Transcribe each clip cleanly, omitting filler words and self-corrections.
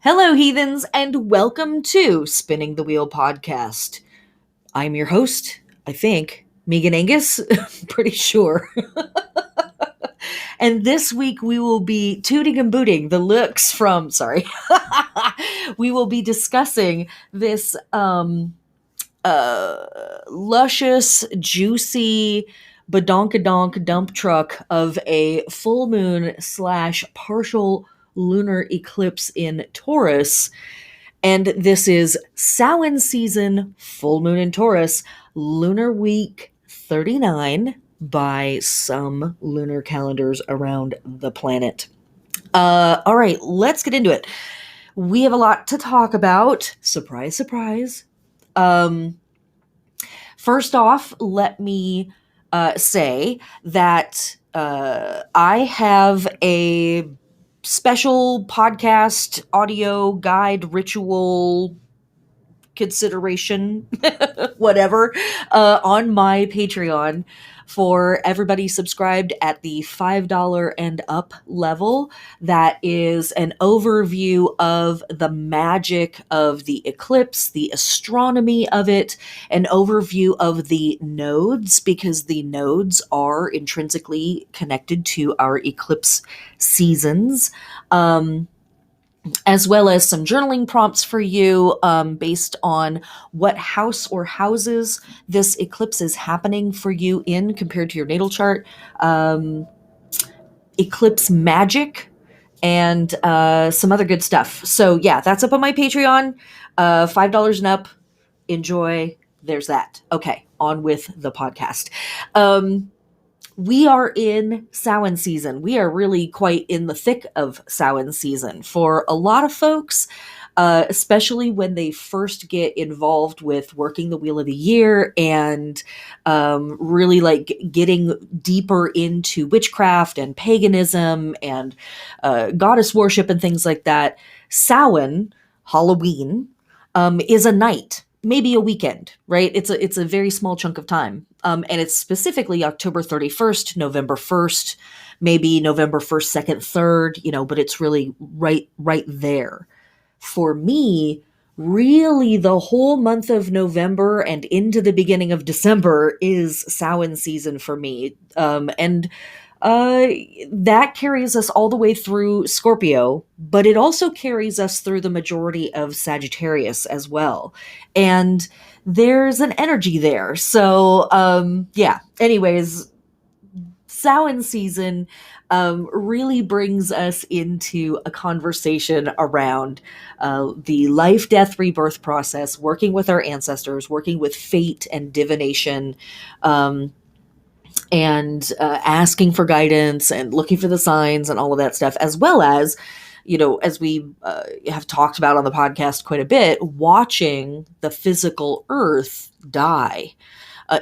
Hello, heathens, and welcome to Spinning the Wheel podcast. I'm your host, I think, Megan Angus, pretty sure. And this week we will be tooting and booting the looks from, sorry, we will be discussing this luscious, juicy, badonkadonk dump truck of a full moon slash partial lunar eclipse in Taurus. And this is Samhain season, full moon in Taurus, lunar week 39 by some lunar calendars around the planet. All right, let's get into it. We have a lot to talk about. Surprise, surprise. First off, let me say that I have a special podcast, audio guide, ritual consideration, whatever, on my Patreon for everybody subscribed at the $5 and up level. That is an overview of the magic of the eclipse, the astronomy of it, an overview of the nodes, because the nodes are intrinsically connected to our eclipse seasons. As well as some journaling prompts for you based on what house or houses this eclipse is happening for you in compared to your natal chart. Eclipse magic and some other good stuff. So yeah, that's up on my Patreon. $5 and up. Enjoy. There's that. Okay, on with the podcast. We are in Samhain season. We are really quite in the thick of Samhain season. For a lot of folks, especially when they first get involved with working the Wheel of the Year and really like getting deeper into witchcraft and paganism and goddess worship and things like that, Samhain, Halloween, is a night. Maybe a weekend, right? It's a very small chunk of time. And it's specifically October 31st, November 1st, maybe November 1st, 2nd, 3rd, but it's really right there. For me, really the whole month of November and into the beginning of December is Samhain season for me. And that carries us all the way through Scorpio, but it also carries us through the majority of Sagittarius as well. And there's an energy there. So, yeah, anyways, Samhain season really brings us into a conversation around the life, death, rebirth process, working with our ancestors, working with fate and divination, and asking for guidance and looking for the signs and all of that stuff, as well as, as we have talked about on the podcast quite a bit, watching the physical earth die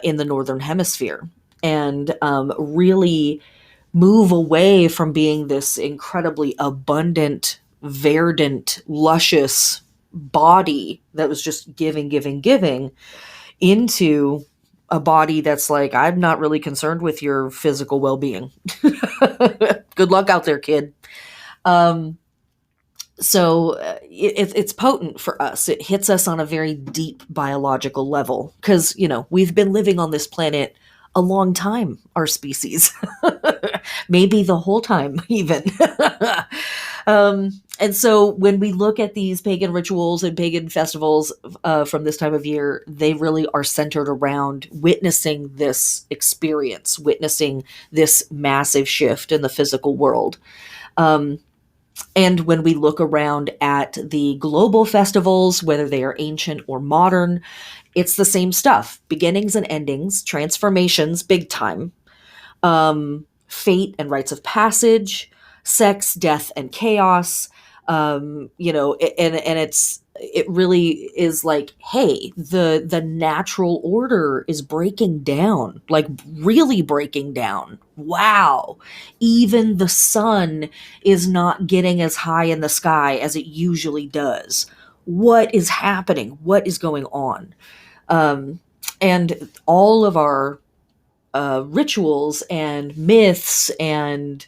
in the northern hemisphere and really move away from being this incredibly abundant, verdant, luscious body that was just giving into a body that's like, I'm not really concerned with your physical well-being. Good luck out there, kid. So it's potent for us. It hits us on a very deep biological level because, we've been living on this planet a long time, our species. Maybe the whole time, even. And so when we look at these pagan rituals and pagan festivals from this time of year, they really are centered around witnessing this experience, witnessing this massive shift in the physical world. And when we look around at the global festivals, whether they are ancient or modern, it's the same stuff. Beginnings and endings, transformations, big time. Fate and rites of passage, sex, death, and chaos. And it really is like, hey, the natural order is breaking down, like really breaking down. Wow. Even the sun is not getting as high in the sky as it usually does. What is happening? What is going on? And all of our rituals and myths and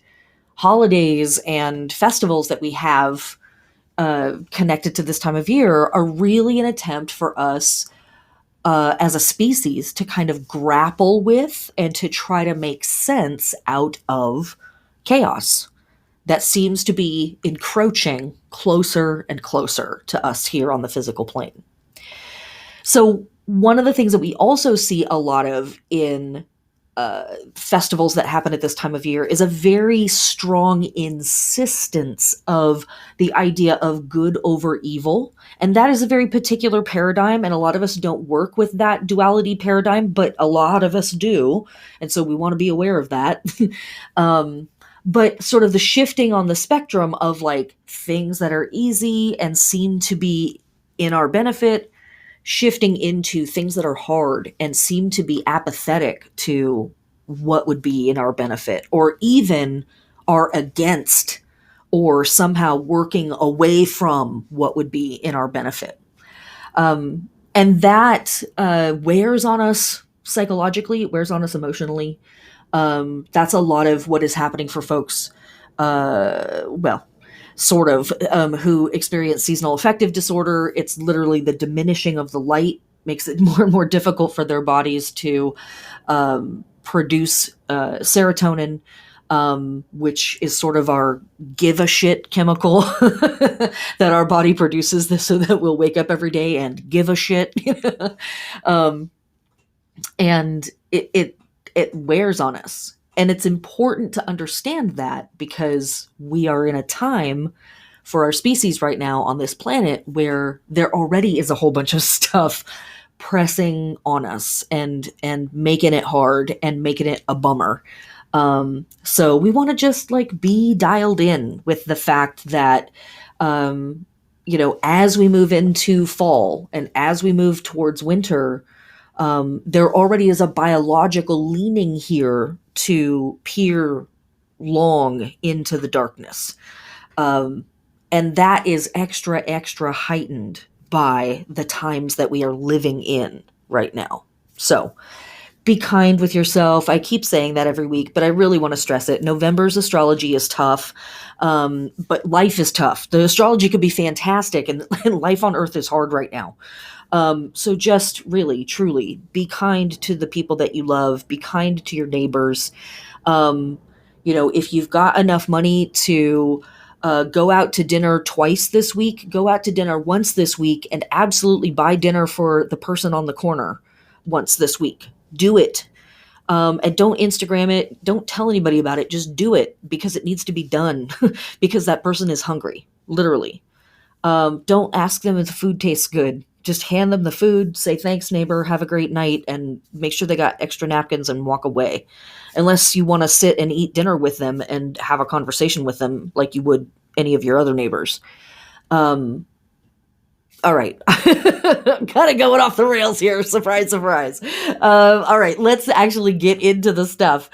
holidays and festivals that we have connected to this time of year are really an attempt for us as a species to kind of grapple with and to try to make sense out of chaos that seems to be encroaching closer and closer to us here on the physical plane. So, one of the things that we also see a lot of in festivals that happen at this time of year is a very strong insistence of the idea of good over evil. And that is a very particular paradigm. And a lot of us don't work with that duality paradigm, but a lot of us do. And so we want to be aware of that. But sort of the shifting on the spectrum of like things that are easy and seem to be in our benefit, shifting into things that are hard and seem to be apathetic to what would be in our benefit, or even are against or somehow working away from what would be in our benefit. And that wears on us psychologically, it wears on us emotionally. That's a lot of what is happening for folks, sort of, who experience seasonal affective disorder. It's literally the diminishing of the light makes it more and more difficult for their bodies to produce serotonin, which is sort of our give a shit chemical that our body produces this so that we'll wake up every day and give a shit. And it wears on us. And it's important to understand that because we are in a time for our species right now on this planet where there already is a whole bunch of stuff pressing on us and making it hard and making it a bummer. So we want to just like be dialed in with the fact that, as we move into fall and as we move towards winter, there already is a biological leaning here to peer long into the darkness. And that is extra, extra heightened by the times that we are living in right now. So be kind with yourself. I keep saying that every week, but I really want to stress it. November's astrology is tough, but life is tough. The astrology could be fantastic, and life on Earth is hard right now. So just really, truly be kind to the people that you love. Be kind to your neighbors. If you've got enough money to go out to dinner twice this week, go out to dinner once this week and absolutely buy dinner for the person on the corner once this week. Do it. And don't Instagram it. Don't tell anybody about it. Just do it because it needs to be done because that person is hungry, literally. Don't ask them if the food tastes good. Just hand them the food, say thanks, neighbor, have a great night, and make sure they got extra napkins and walk away. Unless you want to sit and eat dinner with them and have a conversation with them like you would any of your other neighbors. All right. Kind of going off the rails here. Surprise, surprise. All right. Let's actually get into the stuff.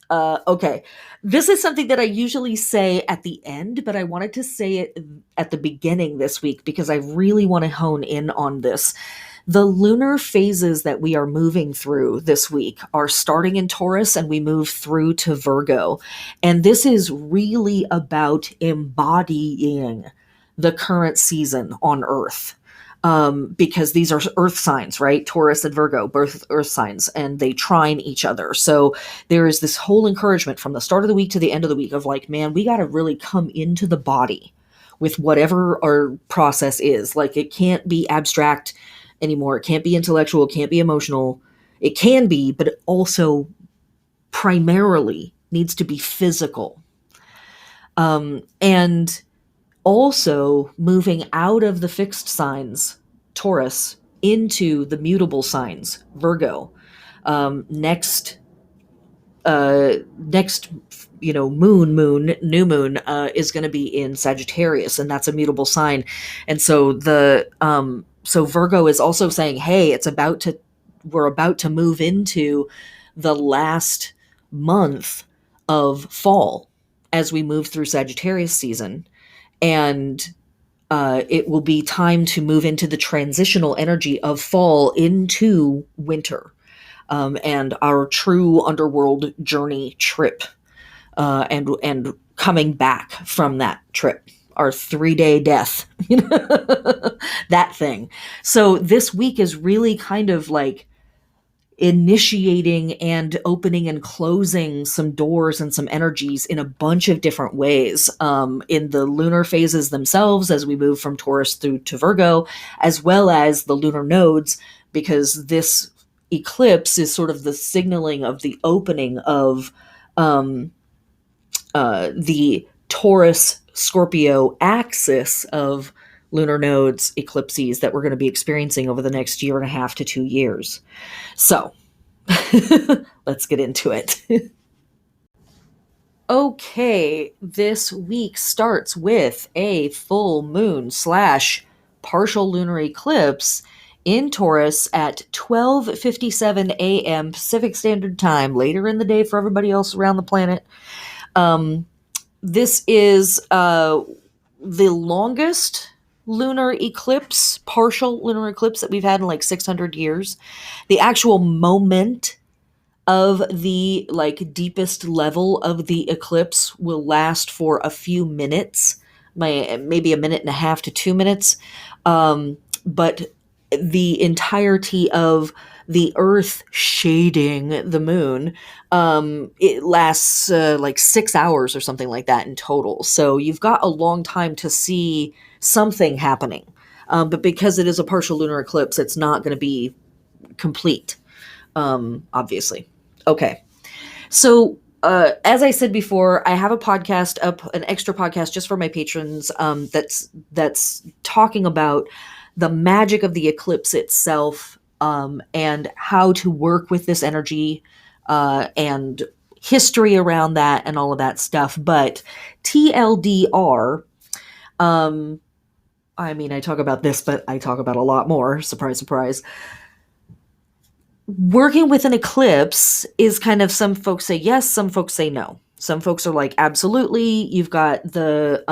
Okay. This is something that I usually say at the end, but I wanted to say it at the beginning this week because I really want to hone in on this. The lunar phases that we are moving through this week are starting in Taurus and we move through to Virgo. And this is really about embodying the current season on Earth. Because these are earth signs, right? Taurus and Virgo, both earth signs, and they trine each other. So there is this whole encouragement from the start of the week to the end of the week of like, man, we got to really come into the body with whatever our process is. Like it can't be abstract anymore. It can't be intellectual. It can't be emotional. It can be, but it also primarily needs to be physical. And also moving out of the fixed signs, Taurus, into the mutable signs, Virgo. Next, new moon is going to be in Sagittarius, and that's a mutable sign. And so so Virgo is also saying, hey, we're about to move into the last month of fall as we move through Sagittarius season. And it will be time to move into the transitional energy of fall into winter, and our true underworld journey trip, and coming back from that trip. our 3-day death, that thing. So this week is really kind of like initiating and opening and closing some doors and some energies in a bunch of different ways, in the lunar phases themselves as we move from Taurus through to Virgo, as well as the lunar nodes, because this eclipse is sort of the signaling of the opening of um, the Taurus Scorpio axis of lunar nodes eclipses that we're going to be experiencing over the next year and a half to 2 years. So let's get into it. Okay, this week starts with a full moon slash partial lunar eclipse in Taurus at 12:57 a.m. Pacific Standard Time, later in the day for everybody else around the planet. This is the longest lunar eclipse, partial lunar eclipse that we've had in like 600 years. The actual moment of the like deepest level of the eclipse will last for a few minutes, maybe a minute and a half to 2 minutes. But the entirety of the Earth shading the moon, it lasts like 6 hours or something like that in total. So you've got a long time to see something happening. But because it is a partial lunar eclipse, it's not going to be complete, obviously. Okay. So, as I said before, I have a podcast up, an extra podcast just for my patrons, that's talking about the magic of the eclipse itself, and how to work with this energy, and history around that and all of that stuff. But TLDR, I mean, I talk about this, but I talk about a lot more. Surprise, surprise. Working with an eclipse is kind of, some folks say yes, some folks say no. Some folks are like, absolutely, you've got the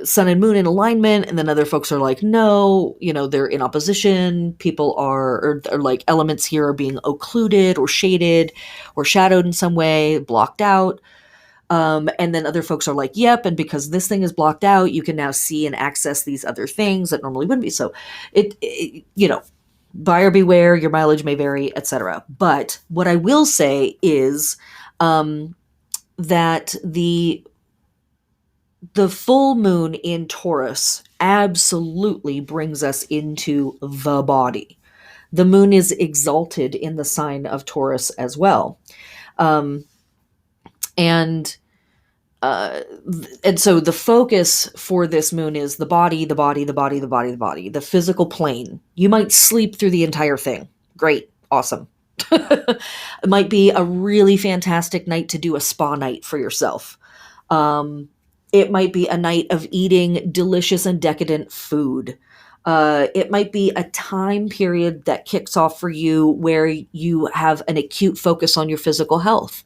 sun and moon in alignment, and then other folks are like, no, they're in opposition. People or like elements here are being occluded or shaded or shadowed in some way, blocked out. And then other folks are like, yep, and because this thing is blocked out, you can now see and access these other things that normally wouldn't be. So it buyer beware, your mileage may vary, etc. But what I will say is that the full moon in Taurus absolutely brings us into the body. The moon is exalted in the sign of Taurus as well. And so the focus for this moon is the body, the body, the body, the body, the body, the physical plane. You might sleep through the entire thing. Great. Awesome. It might be a really fantastic night to do a spa night for yourself. It might be a night of eating delicious and decadent food. It might be a time period that kicks off for you where you have an acute focus on your physical health.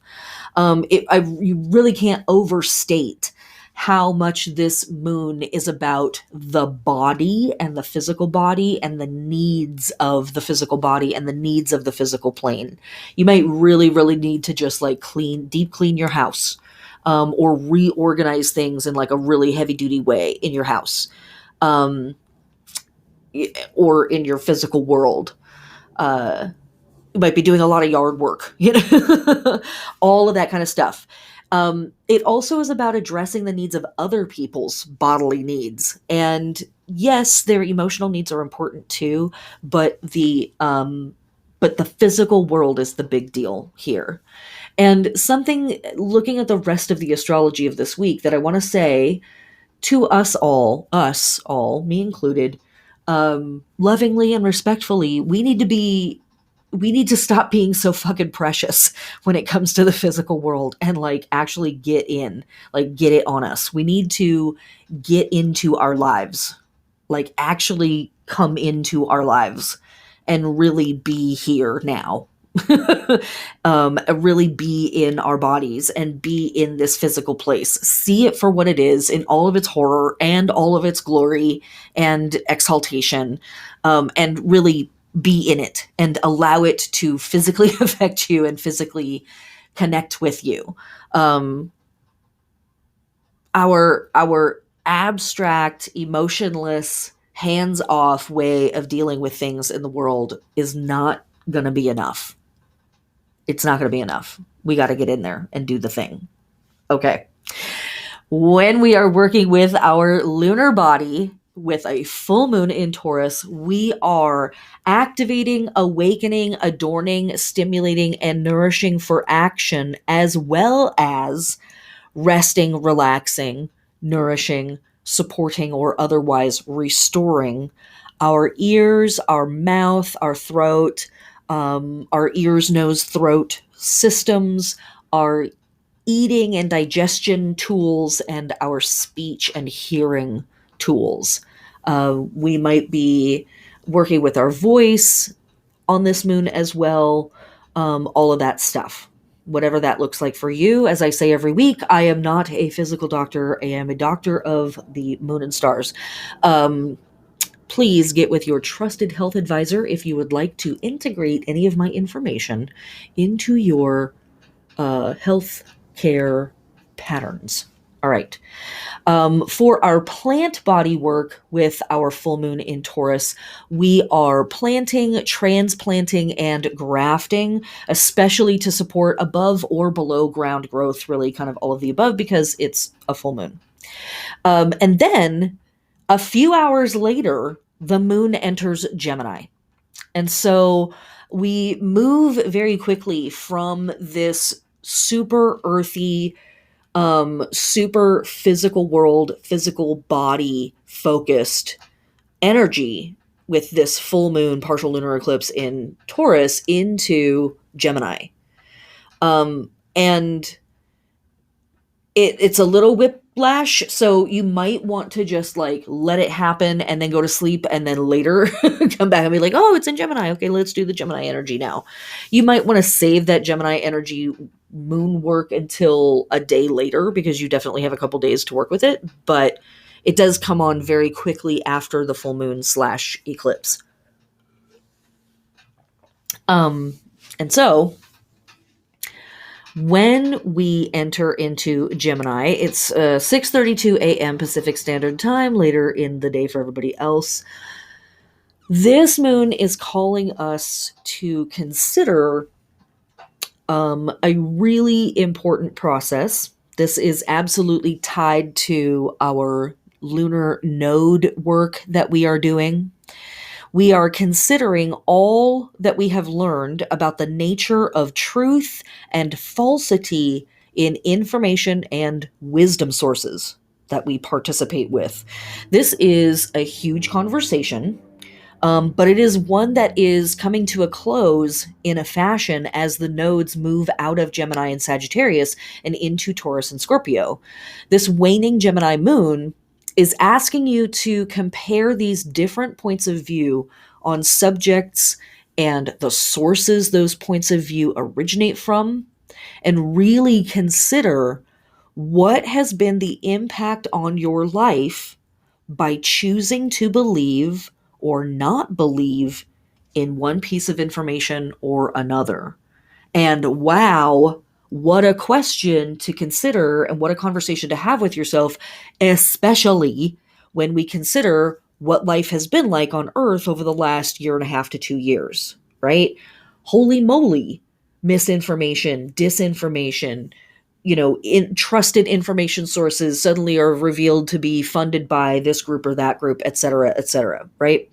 You really can't overstate how much this moon is about the body and the physical body and the needs of the physical body and the needs of the physical plane. You might really, really need to just like deep clean your house, or reorganize things in like a really heavy duty way in your house, or in your physical world. You might be doing a lot of yard work, all of that kind of stuff. It also is about addressing the needs of other people's bodily needs. And yes, their emotional needs are important too, but the physical world is the big deal here. And something, looking at the rest of the astrology of this week, that I want to say to us all, me included, lovingly and respectfully, we need to stop being so fucking precious when it comes to the physical world and like actually get it on us. We need to get into our lives, like actually come into our lives and really be here now. Really be in our bodies and be in this physical place. See it for what it is in all of its horror and all of its glory and exaltation, and really be in it and allow it to physically affect you and physically connect with you. our abstract, emotionless, hands-off way of dealing with things in the world is not going to be enough. It's not going to be enough. We got to get in there and do the thing. Okay. When we are working with our lunar body with a full moon in Taurus, we are activating, awakening, adorning, stimulating, and nourishing for action, as well as resting, relaxing, nourishing, supporting, or otherwise restoring our ears, our mouth, our throat, our ears, nose, throat systems, our eating and digestion tools, and our speech and hearing tools. We might be working with our voice on this moon as well, all of that stuff. Whatever that looks like for you. As I say every week, I am not a physical doctor. I am a doctor of the moon and stars. Please get with your trusted health advisor if you would like to integrate any of my information into your health care patterns. All right. For our plant body work with our full moon in Taurus, we are planting, transplanting, and grafting, especially to support above or below ground growth, really kind of all of the above because it's a full moon. And then a few hours later, the moon enters Gemini. And so we move very quickly from this super earthy, super physical world, physical body focused energy with this full moon partial lunar eclipse in Taurus into Gemini. And it's a little whiplash, so you might want to just like let it happen and then go to sleep and then later come back and be like, oh, it's in Gemini. Okay, let's do the Gemini energy now. You might want to save that Gemini energy moon work until a day later because you definitely have a couple days to work with it, but it does come on very quickly after the full moon / eclipse. And so when we enter into Gemini, it's 6:32 a.m. Pacific Standard Time, later in the day for everybody else. This moon is calling us to consider a really important process. This is absolutely tied to our lunar node work that we are doing. We are considering all that we have learned about the nature of truth and falsity in information and wisdom sources that we participate with. This is a huge conversation, but it is one that is coming to a close in a fashion as the nodes move out of Gemini and Sagittarius and into Taurus and Scorpio. This waning Gemini moon is asking you to compare these different points of view on subjects and the sources those points of view originate from, and really consider what has been the impact on your life by choosing to believe or not believe in one piece of information or another. And wow, what a question to consider and what a conversation to have with yourself, especially when we consider what life has been like on Earth over the last 1.5 to 2 years, right? Holy moly, misinformation, disinformation, trusted information sources suddenly are revealed to be funded by this group or that group, et cetera, right?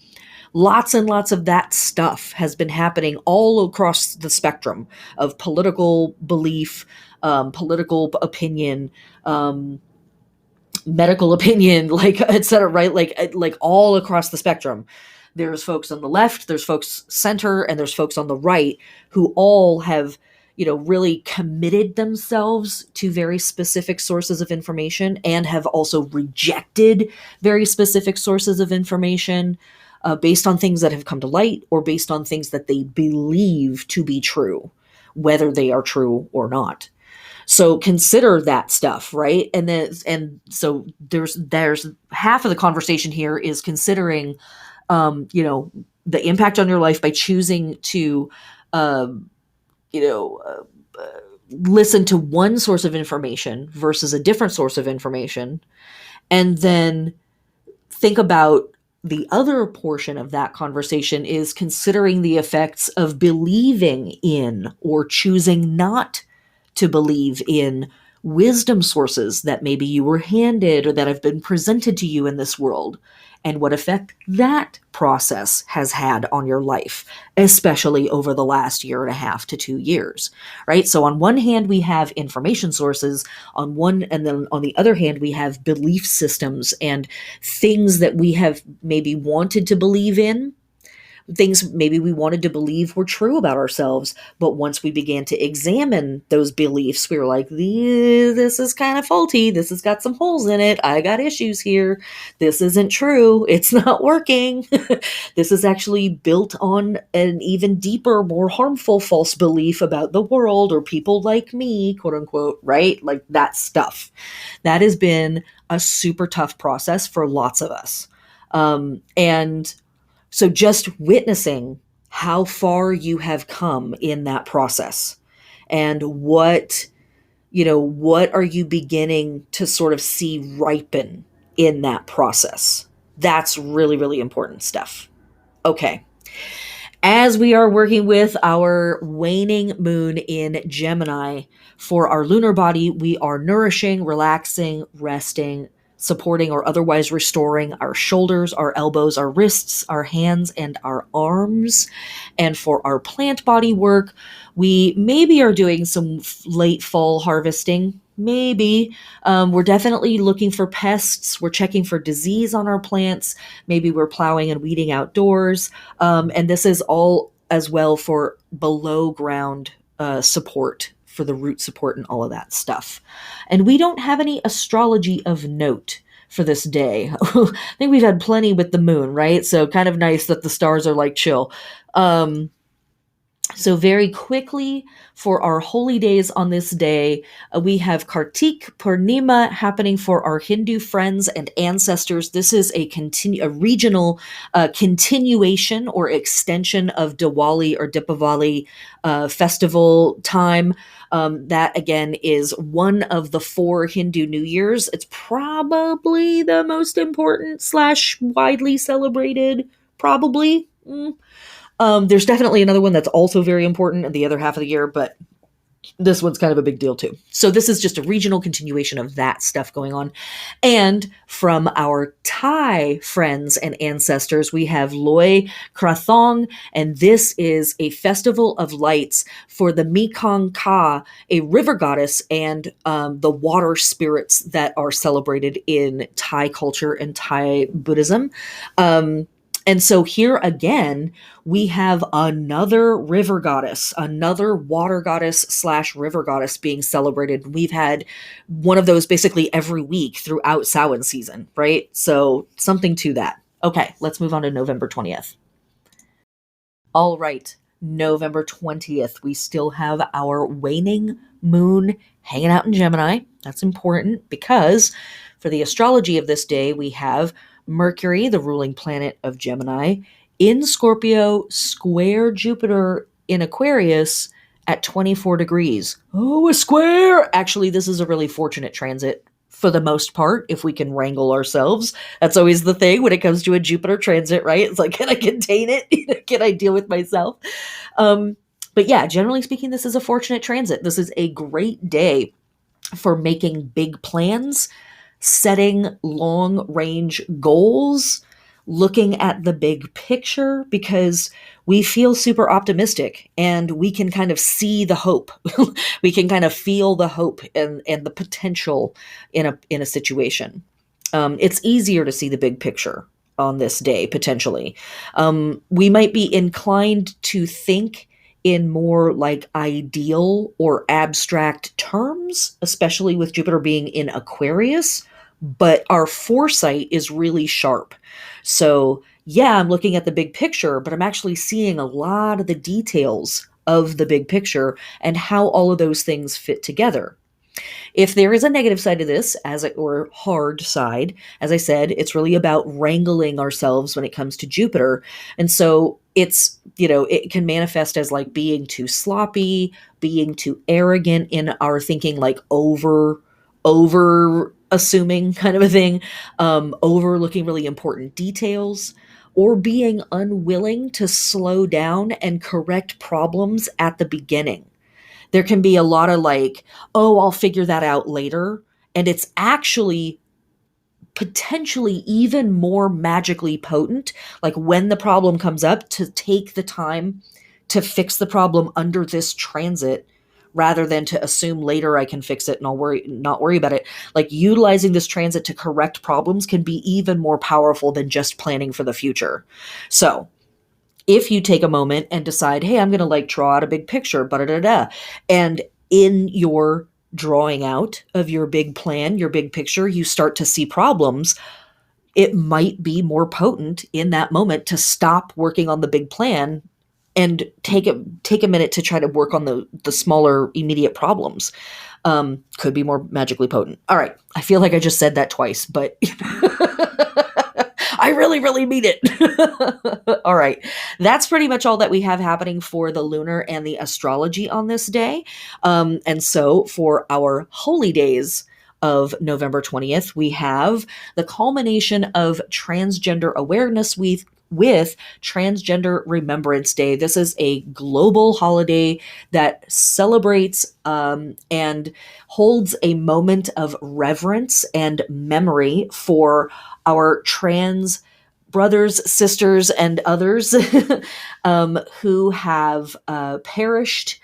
Lots and lots of that stuff has been happening all across the spectrum of political belief, political opinion, medical opinion, like et cetera, right? Like all across the spectrum. There's folks on the left, there's folks center, and there's folks on the right who all have really committed themselves to very specific sources of information and have also rejected very specific sources of information based on things that have come to light or based on things that they believe to be true, whether they are true or not. So consider that stuff, right? So there's half of the conversation here is considering, the impact on your life by choosing to, listen to one source of information versus a different source of information, and then think about the other portion of that conversation is considering the effects of believing in or choosing not to believe in wisdom sources that maybe you were handed or that have been presented to you in this world, and what effect that process has had on your life, especially over the last year and a half to 2 years, right? So on one hand, we have information sources and then on the other hand, we have belief systems and things that we have maybe wanted to believe in, things maybe we wanted to believe were true about ourselves. But once we began to examine those beliefs, we were like, this is kind of faulty. This has got some holes in it. I got issues here. This isn't true. It's not working. This is actually built on an even deeper, more harmful false belief about the world or people like me, quote unquote, right? Like that stuff. That has been a super tough process for lots of us. And so just witnessing how far you have come in that process and what are you beginning to sort of see ripen in that process? That's really, really important stuff. Okay. As we are working with our waning moon in Gemini for our lunar body, we are nourishing, relaxing, resting, supporting, or otherwise restoring our shoulders, our elbows, our wrists, our hands, and our arms. And for our plant body work, we maybe are doing some late fall harvesting. Maybe. We're definitely looking for pests. We're checking for disease on our plants. Maybe we're plowing and weeding outdoors. And this is all as well for below ground support, for the root support and all of that stuff. And we don't have any astrology of note for this day. I think we've had plenty with the moon, right? So kind of nice that the stars are like chill. So very quickly for our holy days on this day, we have Kartik Purnima happening for our Hindu friends and ancestors. This is a regional continuation or extension of Diwali or Deepavali festival time. That again is one of the 4 Hindu New Years. It's probably the most important / widely celebrated, probably. There's definitely another one that's also very important in the other half of the year, but this one's kind of a big deal too. So this is just a regional continuation of that stuff going on. And from our Thai friends and ancestors, we have Loy Krathong, and this is a festival of lights for the Mekong Ka, a river goddess, and the water spirits that are celebrated in Thai culture and Thai Buddhism. And so here again, we have another river goddess, another water goddess / river goddess being celebrated. We've had one of those basically every week throughout Samhain season, right? So something to that. Okay, let's move on to November 20th. All right, November 20th, we still have our waning moon hanging out in Gemini. That's important because for the astrology of this day, we have Mercury, the ruling planet of Gemini, in Scorpio, square Jupiter in Aquarius at 24 degrees. Oh, a square! Actually, this is a really fortunate transit for the most part, if we can wrangle ourselves. That's always the thing when it comes to a Jupiter transit, right? It's like, can I contain it? Can I deal with myself? But yeah, generally speaking, this is a fortunate transit. This is a great day for making big plans, setting long range goals, looking at the big picture, because we feel super optimistic and we can kind of see the hope. We can kind of feel the hope and the potential in a situation. It's easier to see the big picture on this day, potentially. We might be inclined to think in more like ideal or abstract terms, especially with Jupiter being in Aquarius, but our foresight is really sharp. So yeah, I'm looking at the big picture, but I'm actually seeing a lot of the details of the big picture and how all of those things fit together. If there is a negative side to this, or hard side, as I said, it's really about wrangling ourselves when it comes to Jupiter. And so it can manifest as like being too sloppy, being too arrogant in our thinking, like over assuming kind of a thing, overlooking really important details, or being unwilling to slow down and correct problems at the beginning. There can be a lot of like, oh, I'll figure that out later. And it's actually potentially even more magically potent, like when the problem comes up, to take the time to fix the problem under this transit rather than to assume later I can fix it and not worry about it. Like utilizing this transit to correct problems can be even more powerful than just planning for the future. So if you take a moment and decide, hey, I'm going to like draw out a big picture, and in your drawing out of your big plan, your big picture, you start to see problems, it might be more potent in that moment to stop working on the big plan and take a minute to try to work on the smaller immediate problems. Could be more magically potent. All right. I feel like I just said that twice, but I really, really mean it. All right. That's pretty much all that we have happening for the lunar and the astrology on this day. And so for our holy days of November 20th, we have the culmination of transgender awareness with Transgender Remembrance Day. This is a global holiday that celebrates and holds a moment of reverence and memory for our trans brothers, sisters, and others who have perished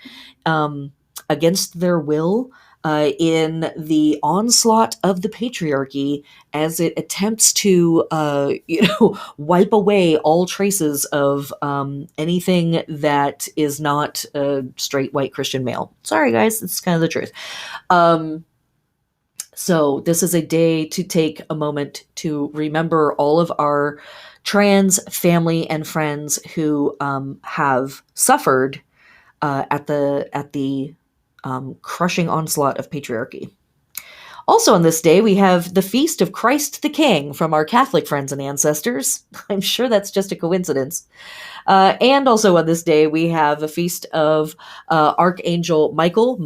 against their will in the onslaught of the patriarchy as it attempts to, wipe away all traces of anything that is not a straight white Christian male. Sorry, guys, it's kind of the truth. So this is a day to take a moment to remember all of our trans family and friends who have suffered at the crushing onslaught of patriarchy. Also on this day, we have the Feast of Christ the King from our Catholic friends and ancestors. I'm sure that's just a coincidence. And also on this day, we have a feast of Archangel Michael,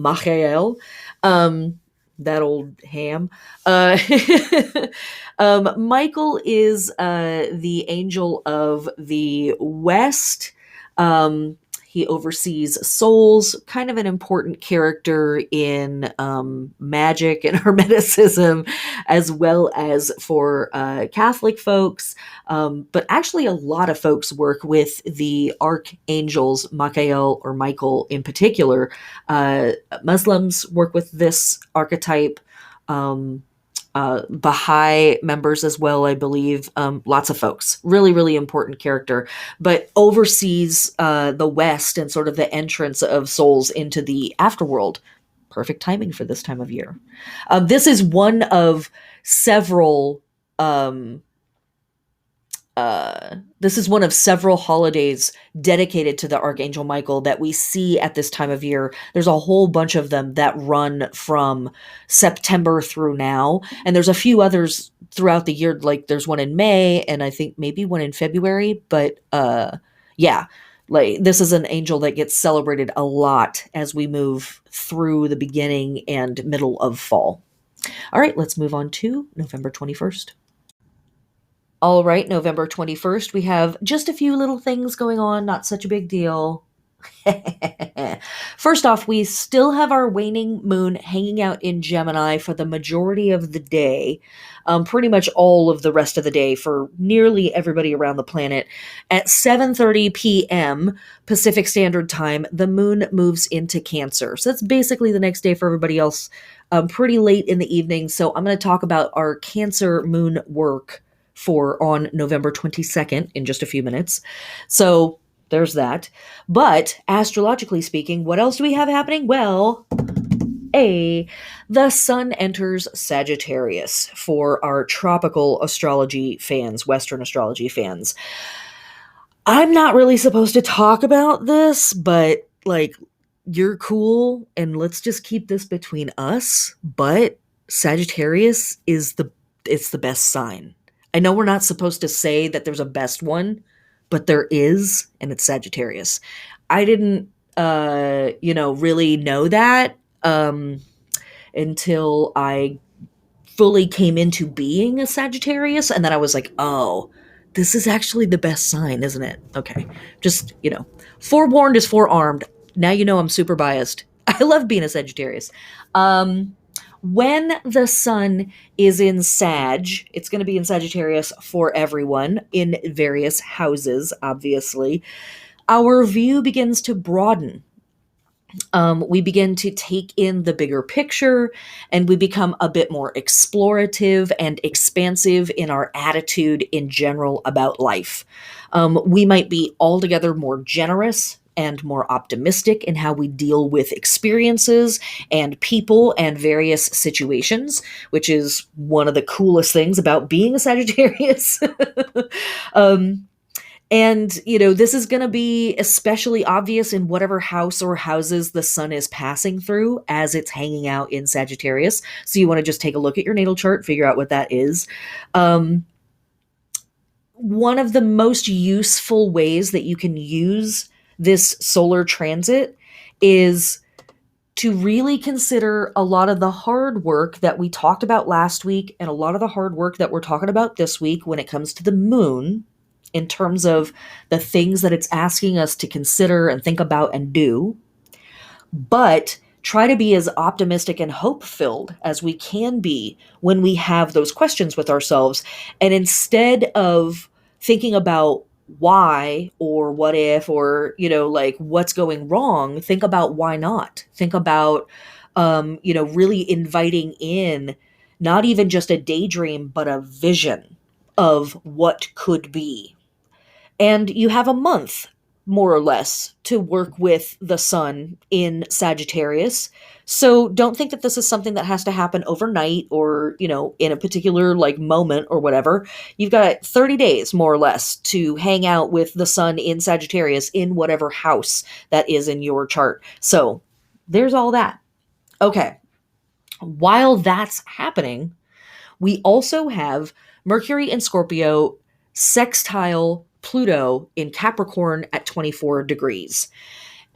that old ham. Michael is the angel of the West. He oversees souls, kind of an important character in magic and hermeticism, as well as for Catholic folks. But actually, a lot of folks work with the archangels, Michael or Michael in particular. Muslims work with this archetype. Baha'i members as well, I believe. Lots of folks. Really, really important character, but oversees the West and sort of the entrance of souls into the afterworld. Perfect timing for this time of year. This is one of several holidays dedicated to the Archangel Michael that we see at this time of year. There's a whole bunch of them that run from September through now. And there's a few others throughout the year. Like there's one in May and I think maybe one in February. But yeah, like this is an angel that gets celebrated a lot as we move through the beginning and middle of fall. All right, let's move on to November 21st. All right, November 21st, we have just a few little things going on, not such a big deal. First off, we still have our waning moon hanging out in Gemini for the majority of the day, pretty much all of the rest of the day for nearly everybody around the planet. At 7:30 p.m. Pacific Standard Time, the moon moves into Cancer. So that's basically the next day for everybody else, pretty late in the evening. So I'm going to talk about our Cancer moon work for on November 22nd in just a few minutes. So there's that. But astrologically speaking, what else do we have happening? Well, the sun enters Sagittarius for our tropical astrology fans, Western astrology fans. I'm not really supposed to talk about this, but like, you're cool and let's just keep this between us, but Sagittarius is it's the best sign. I know we're not supposed to say that there's a best one, but there is, and it's Sagittarius. I didn't really know that until I fully came into being a Sagittarius, and then I was like, oh, this is actually the best sign, isn't it? Okay. Just, forewarned is forearmed. Now you know I'm super biased. I love being a Sagittarius. When the sun is in Sag, it's going to be in Sagittarius for everyone in various houses, obviously. Our view begins to broaden. We begin to take in the bigger picture, and we become a bit more explorative and expansive in our attitude in general about life. We might be altogether more generous and more optimistic in how we deal with experiences and people and various situations, which is one of the coolest things about being a Sagittarius. um, and, this is going to be especially obvious in whatever house or houses the sun is passing through as it's hanging out in Sagittarius. So you want to just take a look at your natal chart, figure out what that is. One of the most useful ways that you can use this solar transit is to really consider a lot of the hard work that we talked about last week and a lot of the hard work that we're talking about this week when it comes to the moon, in terms of the things that it's asking us to consider and think about and do, but try to be as optimistic and hope-filled as we can be when we have those questions with ourselves. And instead of thinking about why or what if or, what's going wrong, think about why not. Think about, really inviting in not even just a daydream, but a vision of what could be. And you have a month, more or less, to work with the sun in Sagittarius. So don't think that this is something that has to happen overnight or, in a particular moment or whatever. You've got 30 days, more or less, to hang out with the sun in Sagittarius in whatever house that is in your chart. So there's all that. Okay. While that's happening, we also have Mercury in Scorpio sextile Pluto in Capricorn at 24 degrees.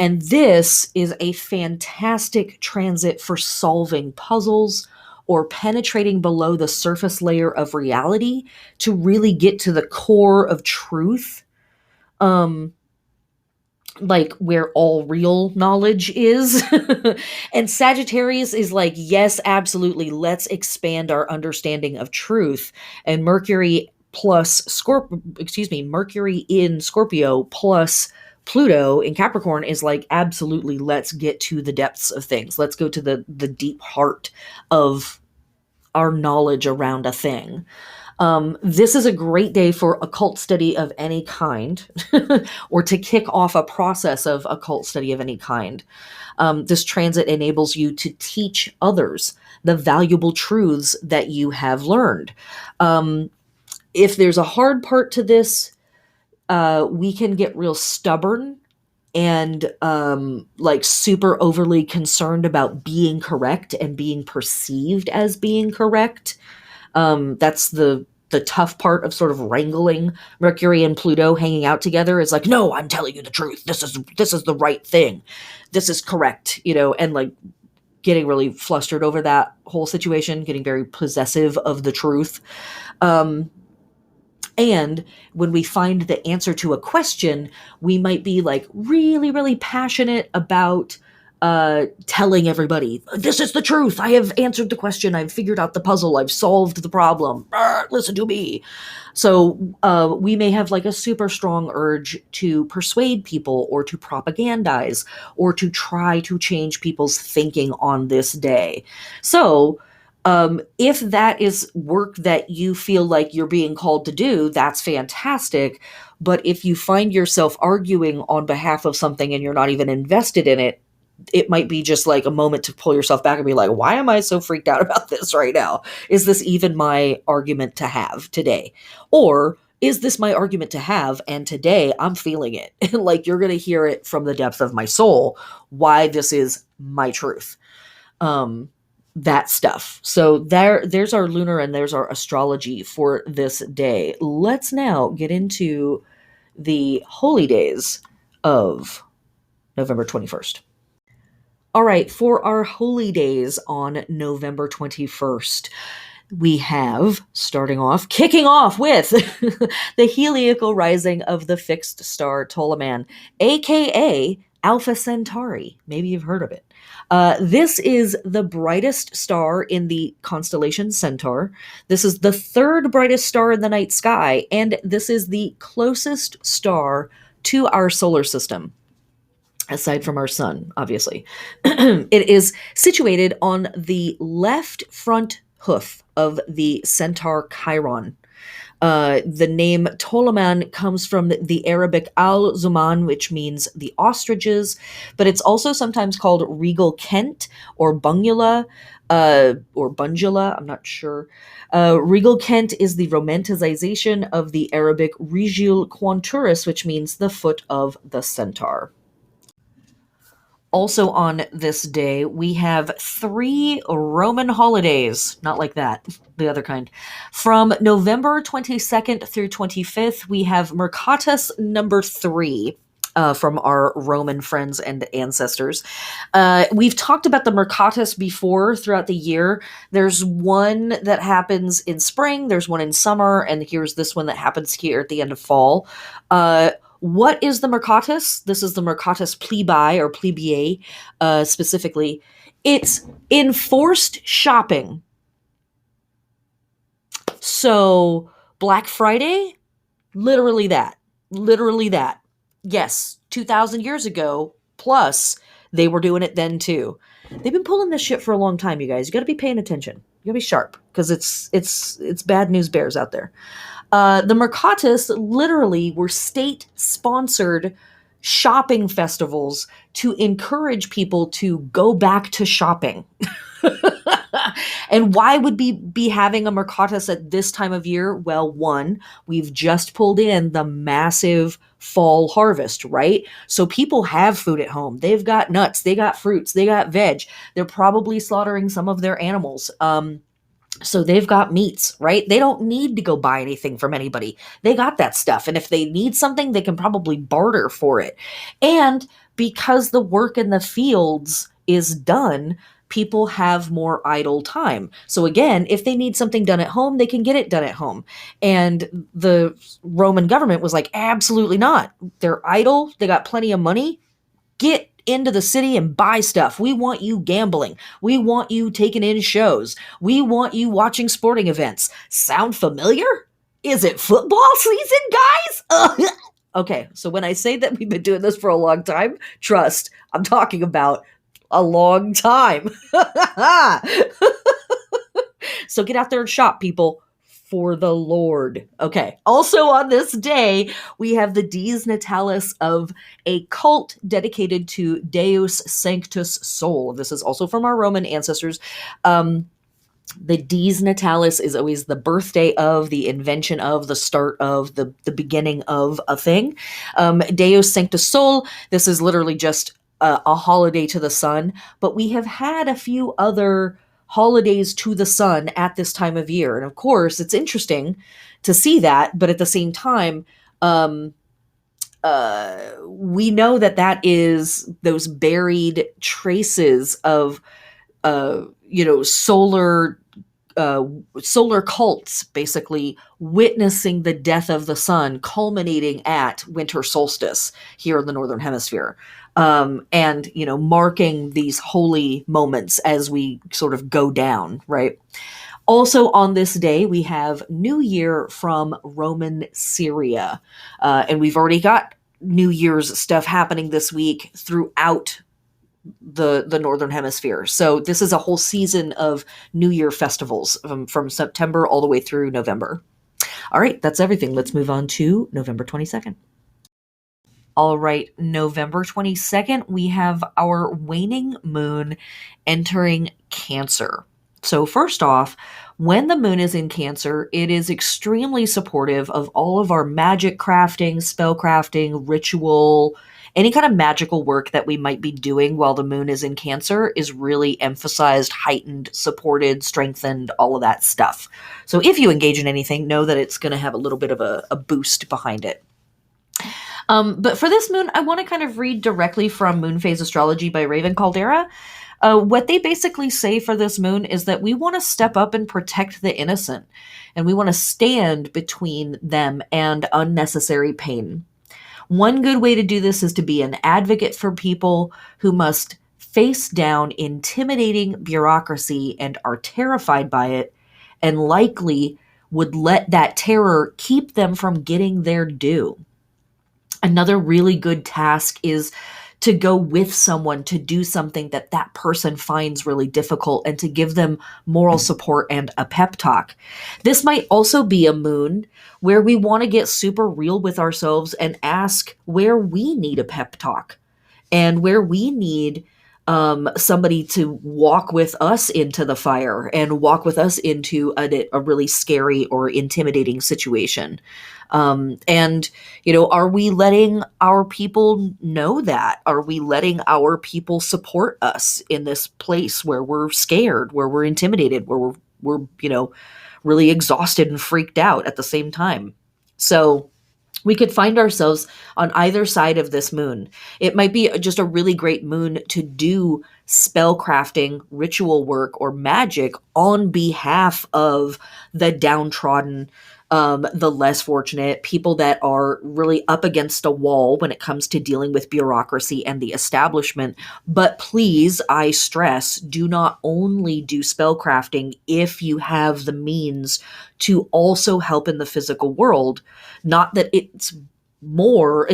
And this is a fantastic transit for solving puzzles or penetrating below the surface layer of reality to really get to the core of truth. Where all real knowledge is. And Sagittarius is like, yes, absolutely, let's expand our understanding of truth. And Mercury in Scorpio plus Pluto in Capricorn is like, absolutely, let's get to the depths of things. Let's go to the deep heart of our knowledge around a thing. This is a great day for occult study of any kind, or to kick off a process of occult study of any kind. This transit enables you to teach others the valuable truths that you have learned. If there's a hard part to this, we can get real stubborn and super overly concerned about being correct and being perceived as being correct. That's the tough part of sort of wrangling Mercury and Pluto hanging out together, is like, no, I'm telling you the truth. This is the right thing. This is correct, and getting really flustered over that whole situation, getting very possessive of the truth. And when we find the answer to a question, we might be really, really passionate about telling everybody, this is the truth. I have answered the question. I've figured out the puzzle. I've solved the problem. Listen to me. So we may have a super strong urge to persuade people or to propagandize or to try to change people's thinking on this day. So if that is work that you feel like you're being called to do, that's fantastic. But if you find yourself arguing on behalf of something and you're not even invested in it, it might be just a moment to pull yourself back and be like, why am I so freaked out about this right now? Is this even my argument to have today? Or is this my argument to have? And today I'm feeling it. Like, you're going to hear it from the depth of my soul, why this is my truth. That stuff. So there's our lunar and there's our astrology for this day. Let's now get into the holy days of November 21st. All right, for our holy days on November 21st, we have, kicking off with the heliacal rising of the fixed star Ptolemy, aka Alpha Centauri. Maybe you've heard of it. This is the brightest star in the constellation Centaur. This is the third brightest star in the night sky, and this is the closest star to our solar system, aside from our sun, obviously. It is situated on the left front hoof of the Centaur Chiron. The name Ptolemy comes from the Arabic al-Zuman, which means the ostriches, but it's also sometimes called Regal Kent or Bungula, I'm not sure. Regal Kent is the romanticization of the Arabic Regil Quanturus, which means the foot of the centaur. Also on this day, we have 3 Roman holidays. Not like that, the other kind. From November 22nd through 25th, we have Mercatus number 3. From our Roman friends and ancestors. We've talked about the Mercatus before throughout the year. There's one that happens in spring, there's one in summer, and here's this one that happens here at the end of fall. What is the Mercatus? This is the Mercatus Plebii or Plebei, specifically. It's enforced shopping. So Black Friday, literally that. Literally that. Yes, 2,000 years ago, plus they were doing it then too. They've been pulling this shit for a long time, you guys. You got to be paying attention. You got to be sharp, because it's bad news bears out there. The Mercatus literally were state-sponsored shopping festivals to encourage people to go back to shopping. And why would we be having a Mercatus at this time of year? Well, one, we've just pulled in the massive fall harvest, right? So people have food at home. They've got nuts, they got fruits, they got veg. They're probably slaughtering some of their animals. So they've got meats, right? They don't need to go buy anything from anybody. They got that stuff. And if they need something, they can probably barter for it. And because the work in the fields is done, people have more idle time. So again, if they need something done at home, they can get it done at home. And the Roman government was like, absolutely not. They're idle. They got plenty of money. Get into the city and buy stuff. We want you gambling. We want you taking in shows. We want you watching sporting events. Sound familiar? Is it football season, guys? Okay, so when I say that we've been doing this for a long time, trust, I'm talking about a long time. So get out there and shop, people, for the Lord. Okay. Also on this day, we have the Dies Natalis of a cult dedicated to Deus Sanctus Sol. This is also from our Roman ancestors. The Dies Natalis is always the birthday of, the invention of, the start of, the beginning of a thing. Deus Sanctus Sol, this is literally just a holiday to the sun, but we have had a few other holidays to the sun at this time of year. And of course, it's interesting to see that, but at the same time, we know that is those buried traces of, solar cults basically witnessing the death of the sun, culminating at winter solstice here in the Northern Hemisphere. And, marking these holy moments as we sort of go down, right? Also on this day, we have New Year from Roman Syria. And we've already got New Year's stuff happening this week throughout the Northern Hemisphere. So this is a whole season of New Year festivals from September all the way through November. All right, that's everything. Let's move on to November 22nd. All right, November 22nd, we have our waning moon entering Cancer. So, first off, when the moon is in Cancer, it is extremely supportive of all of our magic crafting, spell crafting, ritual, any kind of magical work that we might be doing while the moon is in Cancer is really emphasized, heightened, supported, strengthened, all of that stuff. So, if you engage in anything, know that it's going to have a little bit of a boost behind it. But for this moon, I want to kind of read directly from Moon Phase Astrology by Raven Caldera. What they basically say for this moon is that we want to step up and protect the innocent, and we want to stand between them and unnecessary pain. One good way to do this is to be an advocate for people who must face down intimidating bureaucracy and are terrified by it, and likely would let that terror keep them from getting their due. Another really good task is to go with someone to do something that that person finds really difficult and to give them moral support and a pep talk. This might also be a moon where we want to get super real with ourselves and ask where we need a pep talk and where we need somebody to walk with us into the fire and walk with us into a really scary or intimidating situation. And, are we letting our people know that? Are we letting our people support us in this place where we're scared, where we're intimidated, where we're really exhausted and freaked out at the same time? So, we could find ourselves on either side of this moon. It might be just a really great moon to do spell crafting, ritual work, or magic on behalf of the downtrodden, the less fortunate, people that are really up against a wall when it comes to dealing with bureaucracy and the establishment. But please, I stress, do not only do spell crafting if you have the means to also help in the physical world. Not that it's more,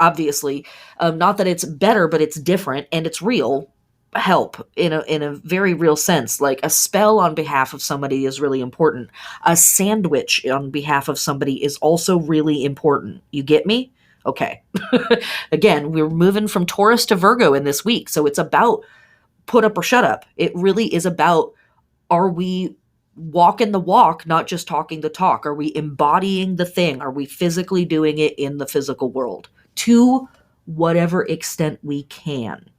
obviously. Not that it's better, but it's different and it's real help in a very real sense. Like a spell on behalf of somebody is really important. A sandwich on behalf of somebody is also really important. You get me? Okay. Again, we're moving from Taurus to Virgo in this week, so it's about put up or shut up. It really is about, are we walking the walk, not just talking the talk? Are we embodying the thing? Are we physically doing it in the physical world to whatever extent we can?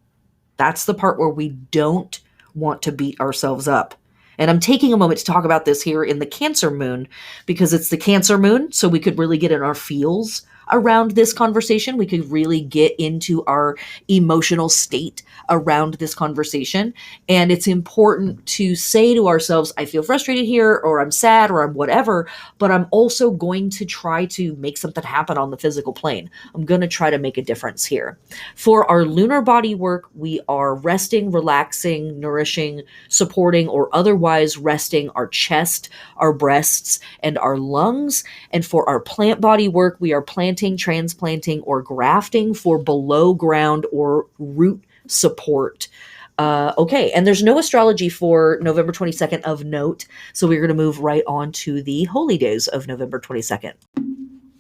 That's the part where we don't want to beat ourselves up. And I'm taking a moment to talk about this here in the Cancer moon because it's the Cancer moon, so we could really get in our feels around this conversation. We could really get into our emotional state around this conversation. And it's important to say to ourselves, I feel frustrated here, or I'm sad, or I'm whatever, but I'm also going to try to make something happen on the physical plane. I'm going to try to make a difference here. For our lunar body work, we are resting, relaxing, nourishing, supporting, or otherwise resting our chest, our breasts, and our lungs. And for our plant body work, we are planting, transplanting, or grafting for below ground or root support. Okay, and there's no astrology for November 22nd of note, so we're going to move right on to the holy days of November 22nd.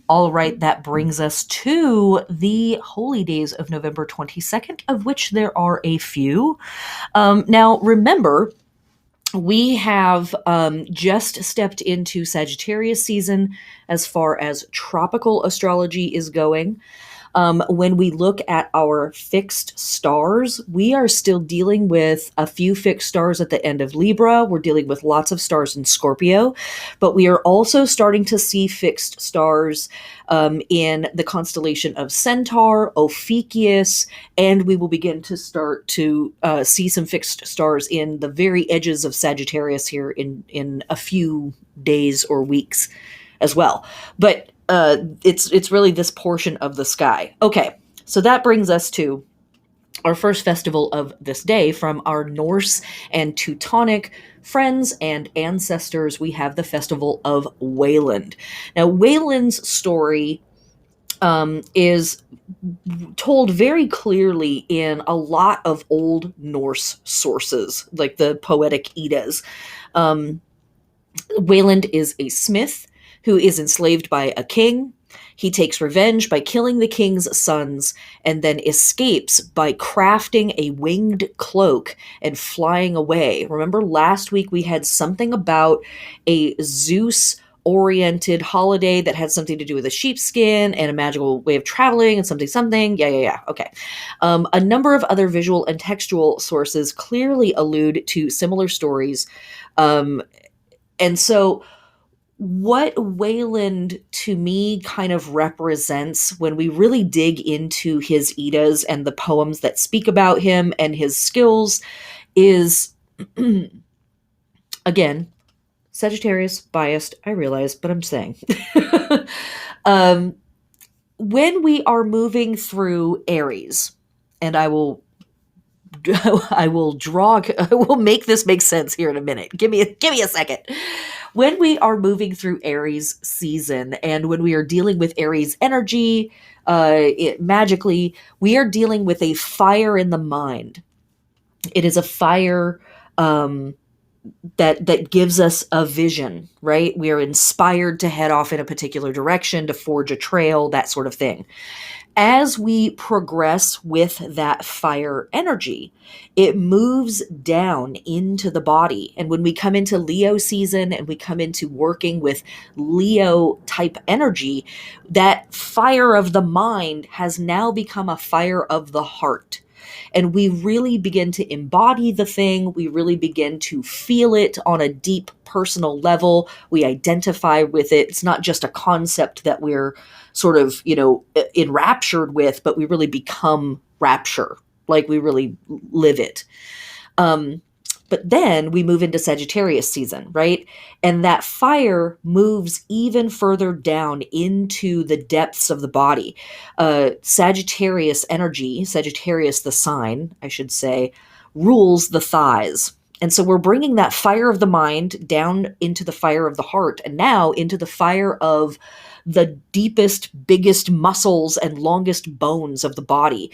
All right, that brings us to the holy days of November 22nd, of which there are a few. Now, remember, we have just stepped into Sagittarius season as far as tropical astrology is going. When we look at our fixed stars, we are still dealing with a few fixed stars at the end of Libra. We're dealing with lots of stars in Scorpio, but we are also starting to see fixed stars in the constellation of Centaur, Ophiuchus, and we will begin to start to see some fixed stars in the very edges of Sagittarius here in a few days or weeks as well. But it's really this portion of the sky. Okay, so that brings us to our first festival of this day. From our Norse and Teutonic friends and ancestors, we have the festival of Wayland. Now, Wayland's story is told very clearly in a lot of Old Norse sources, like the Poetic Eddas. Wayland is a smith who is enslaved by a king. He takes revenge by killing the king's sons and then escapes by crafting a winged cloak and flying away. Remember last week we had something about a Zeus oriented holiday that had something to do with a sheepskin and a magical way of traveling and something. Yeah. Okay. A number of other visual and textual sources clearly allude to similar stories. And so what Wayland to me kind of represents when we really dig into his Eddas and the poems that speak about him and his skills is, again, Sagittarius biased, I realize, but I'm saying. When we are moving through Aries, and I will make this make sense here in a minute. Give me a second. When we are moving through Aries season and when we are dealing with Aries energy, magically, we are dealing with a fire in the mind. It is a fire that gives us a vision, right? We are inspired to head off in a particular direction, to forge a trail, that sort of thing. As we progress with that fire energy, it moves down into the body. And when we come into Leo season and we come into working with Leo type energy, that fire of the mind has now become a fire of the heart. And we really begin to embody the thing. We really begin to feel it on a deep personal level. We identify with it. It's not just a concept that we're sort of, enraptured with, but we really become rapture. Like we really live it. But then we move into Sagittarius season, right? And that fire moves even further down into the depths of the body. Sagittarius energy, Sagittarius the sign, I should say, rules the thighs. And so we're bringing that fire of the mind down into the fire of the heart and now into the fire of the deepest, biggest muscles and longest bones of the body.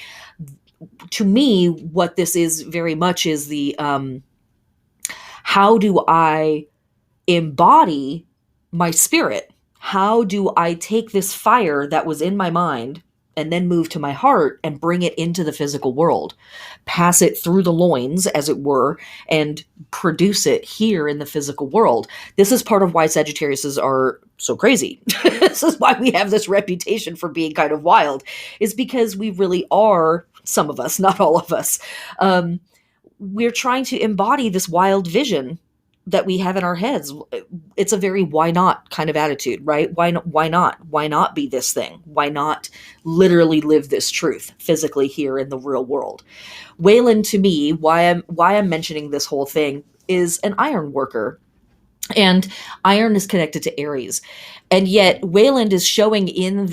To me, what this is very much is the how do I embody my spirit? How do I take this fire that was in my mind and then move to my heart and bring it into the physical world, pass it through the loins, as it were, and produce it here in the physical world? This is part of why Sagittariuses are so crazy. This is why we have this reputation for being kind of wild, is because we really are, some of us, not all of us, we're trying to embody this wild vision that we have in our heads. It's a very why not kind of attitude, right? Why not? Why not be this thing? Why not literally live this truth physically here in the real world? Wayland, to me, why I'm mentioning this whole thing, is an iron worker. And iron is connected to Aries. And yet Wayland is showing in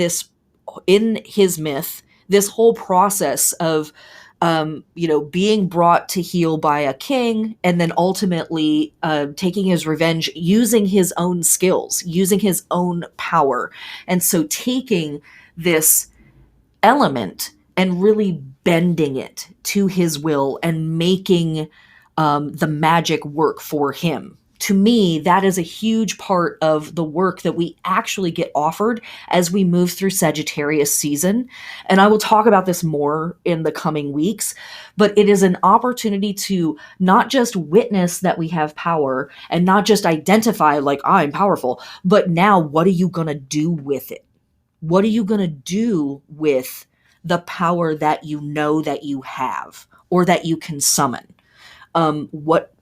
his myth, this whole process of being brought to heel by a king, and then ultimately taking his revenge using his own skills, using his own power. And so taking this element and really bending it to his will and making the magic work for him. To me, that is a huge part of the work that we actually get offered as we move through Sagittarius season. And I will talk about this more in the coming weeks, but it is an opportunity to not just witness that we have power and not just identify like I'm powerful, but now what are you going to do with it? What are you going to do with the power that you know that you have or that you can summon? What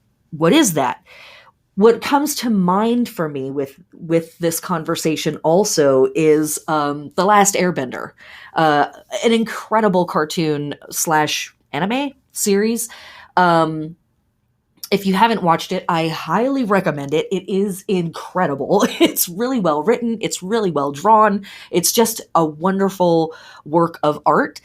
is that? What comes to mind for me with this conversation also is The Last Airbender, an incredible cartoon / anime series. If you haven't watched it, I highly recommend it. It is incredible. It's really well written. It's really well drawn. It's just a wonderful work of art.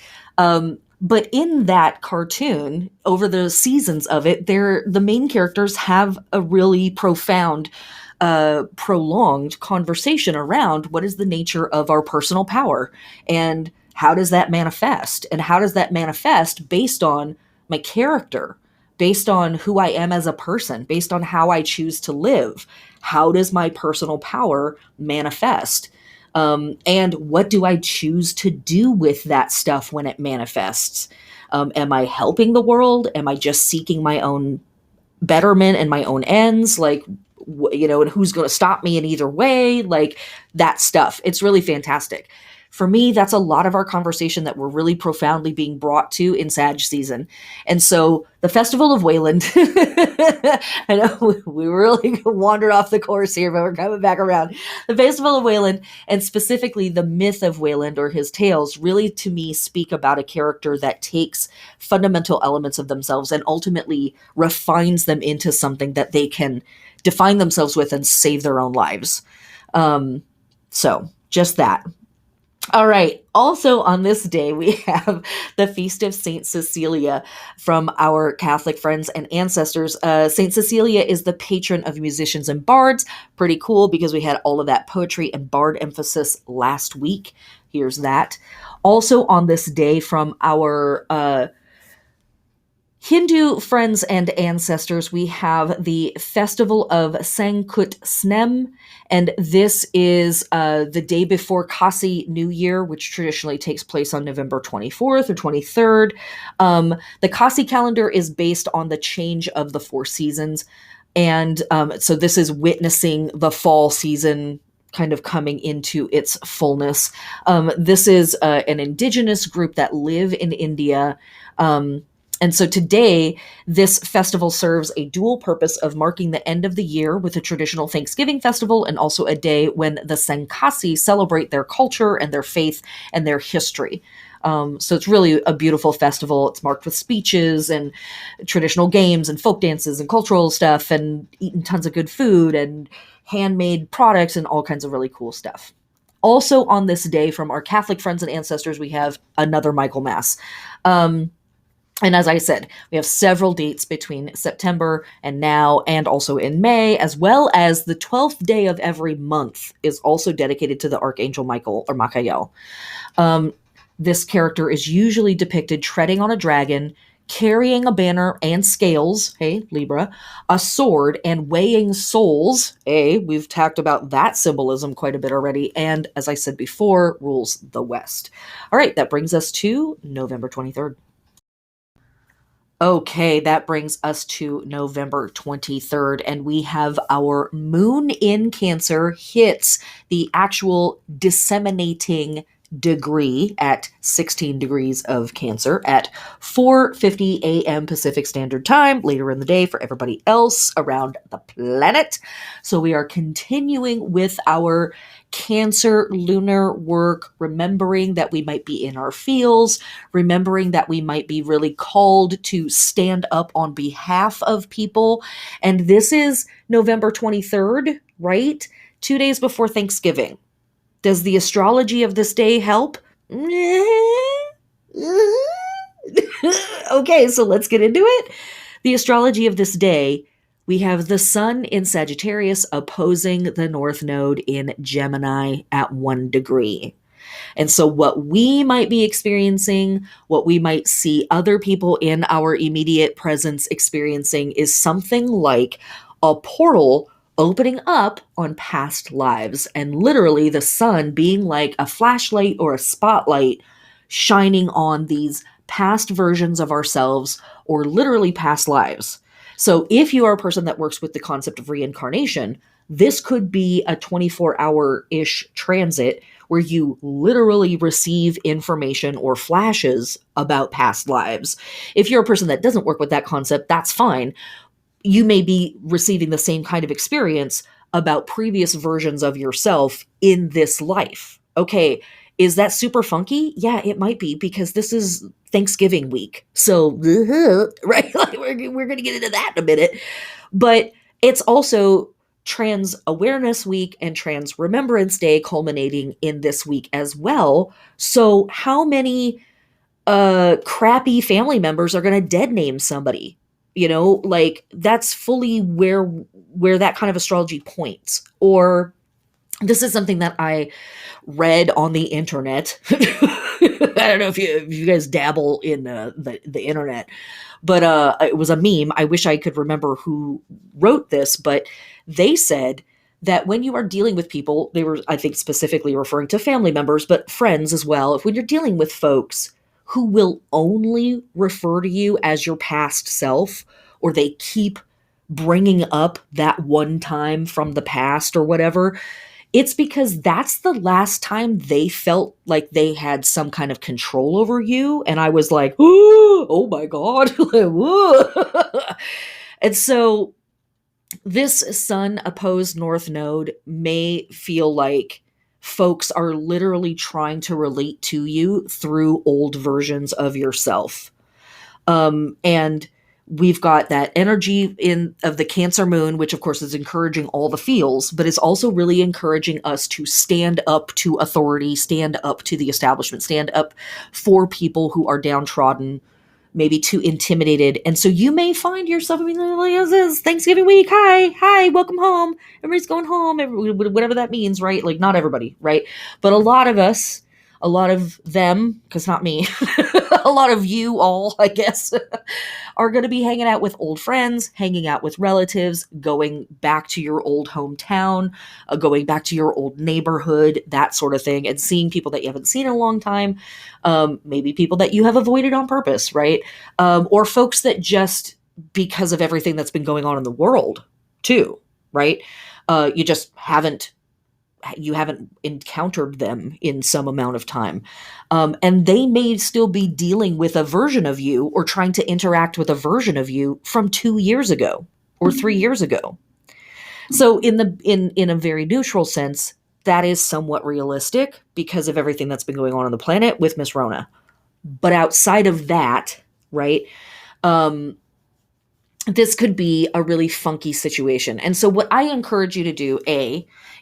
But in that cartoon, over the seasons of it, the main characters have a really profound, prolonged conversation around what is the nature of our personal power and how does that manifest? And how does that manifest based on my character, based on who I am as a person, based on how I choose to live? How does my personal power manifest? And what do I choose to do with that stuff when it manifests? Am I helping the world? Am I just seeking my own betterment and my own ends? Like, and who's going to stop me in either way? Like, that stuff. It's really fantastic. For me, that's a lot of our conversation that we're really profoundly being brought to in Sag season. And so the Festival of Wayland, I know we really wandered off the course here, but we're coming back around. The Festival of Wayland, and specifically the myth of Wayland or his tales, really to me speak about a character that takes fundamental elements of themselves and ultimately refines them into something that they can define themselves with and save their own lives. So just that. All right. Also on this day, we have the Feast of Saint Cecilia from our Catholic friends and ancestors. Saint Cecilia is the patron of musicians and bards. Pretty cool because we had all of that poetry and bard emphasis last week. Here's that. Also on this day from our Hindu friends and ancestors, we have the Festival of Sankut Snem, and this is the day before Kasi New Year, which traditionally takes place on November 24th or 23rd. The Kasi calendar is based on the change of the 4 seasons, and so this is witnessing the fall season kind of coming into its fullness. This is an indigenous group that live in India. And so today, this festival serves a dual purpose of marking the end of the year with a traditional Thanksgiving festival and also a day when the Sankasi celebrate their culture and their faith and their history. So it's really a beautiful festival. It's marked with speeches and traditional games and folk dances and cultural stuff and eating tons of good food and handmade products and all kinds of really cool stuff. Also on this day, from our Catholic friends and ancestors, we have another Michaelmas. And as I said, we have several dates between September and now, and also in May, as well as the 12th day of every month is also dedicated to the Archangel Michael or Michael. This character is usually depicted treading on a dragon, carrying a banner and scales, hey, Libra, a sword, and weighing souls, we've talked about that symbolism quite a bit already, and as I said before, rules the West. All right, that brings us to November 23rd. Okay, that brings us to November 23rd, and we have our moon in Cancer hits the actual disseminating degree at 16 degrees of Cancer at 4:50 a.m. Pacific Standard Time, later in the day for everybody else around the planet. So we are continuing with our Cancer lunar work, remembering that we might be in our fields, remembering that we might be really called to stand up on behalf of people. And this is November 23rd, right? 2 days before Thanksgiving. Does the astrology of this day help? Okay, so let's get into it. The astrology of this day, we have the sun in Sagittarius opposing the North Node in Gemini at 1 degree. And so what we might be experiencing, what we might see other people in our immediate presence experiencing is something like a portal opening up on past lives, and literally the sun being like a flashlight or a spotlight shining on these past versions of ourselves or literally past lives. So if you are a person that works with the concept of reincarnation, this could be a 24-hour-ish transit where you literally receive information or flashes about past lives. If you're a person that doesn't work with that concept, that's fine. You may be receiving the same kind of experience about previous versions of yourself in this life. Okay, is that super funky? Yeah, it might be, because this is Thanksgiving week. So, right, like we're going to get into that in a minute. But it's also Trans Awareness Week and Trans Remembrance Day culminating in this week as well. So how many crappy family members are going to dead name somebody? You know, like that's fully where that kind of astrology points. Or this is something that I read on the internet. I don't know if you guys dabble in the internet, but it was a meme. I wish I could remember who wrote this, but they said that when you are dealing with people, they were, I think, specifically referring to family members, but friends as well. If when you're dealing with folks who will only refer to you as your past self, or they keep bringing up that one time from the past or whatever, it's because that's the last time they felt like they had some kind of control over you. And I was like, oh my God. And so this sun opposed north node may feel like folks are literally trying to relate to you through old versions of yourself. And we've got that energy in of the Cancer moon, which of course is encouraging all the feels, but is also really encouraging us to stand up to authority, stand up to the establishment, stand up for people who are downtrodden, maybe too intimidated. And so you may find yourself being like, it's Thanksgiving week. Hi, welcome home. Everybody's going home. Whatever that means, right? Like, not everybody, right? But a lot of us, a lot of them, because not me, a lot of you all, I guess, are going to be hanging out with old friends, hanging out with relatives, going back to your old hometown, going back to your old neighborhood, that sort of thing, and seeing people that you haven't seen in a long time, maybe people that you have avoided on purpose, right? Or folks that just, because of everything that's been going on in the world, too, right? You just haven't encountered them in some amount of time. And they may still be dealing with a version of you or trying to interact with a version of you from 2 years ago or 3 years ago. So in a very neutral sense, that is somewhat realistic because of everything that's been going on the planet with Miss Rona. But outside of that, right, this could be a really funky situation. And so what I encourage you to do,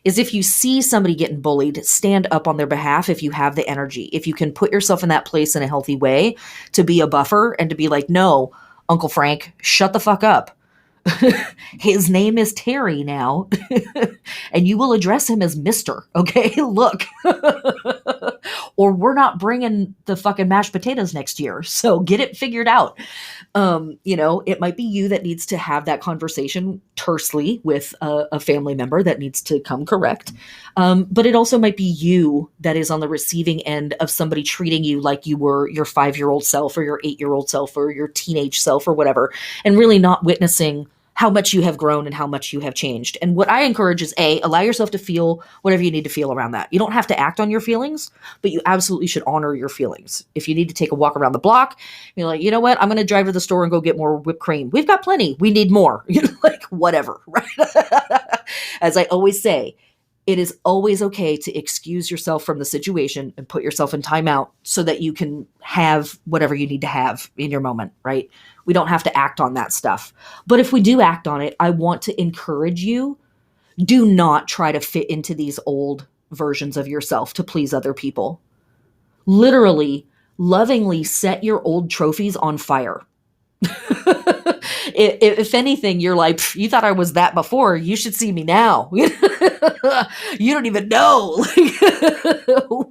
is if you see somebody getting bullied, stand up on their behalf if you have the energy. If you can put yourself in that place in a healthy way to be a buffer and to be like, no, Uncle Frank, shut the fuck up. His name is Terry now, and you will address him as Mr. Okay, look. Or we're not bringing the fucking mashed potatoes next year, so get it figured out. It might be you that needs to have that conversation tersely with a family member that needs to come correct. But it also might be you that is on the receiving end of somebody treating you like you were your 5-year-old self or your 8-year-old self or your teenage self or whatever, and really not witnessing how much you have grown and how much you have changed. And what I encourage is allow yourself to feel whatever you need to feel around that. You don't have to act on your feelings, but you absolutely should honor your feelings. If you need to take a walk around the block, you're like, you know what? I'm going to drive to the store and go get more whipped cream. We've got plenty. We need more. Like, whatever, right? As I always say, it is always okay to excuse yourself from the situation and put yourself in timeout so that you can have whatever you need to have in your moment, right? We don't have to act on that stuff. But if we do act on it, I want to encourage you, do not try to fit into these old versions of yourself to please other people. Literally, lovingly set your old trophies on fire. If anything, you're like, you thought I was that before. You should see me now. You don't even know.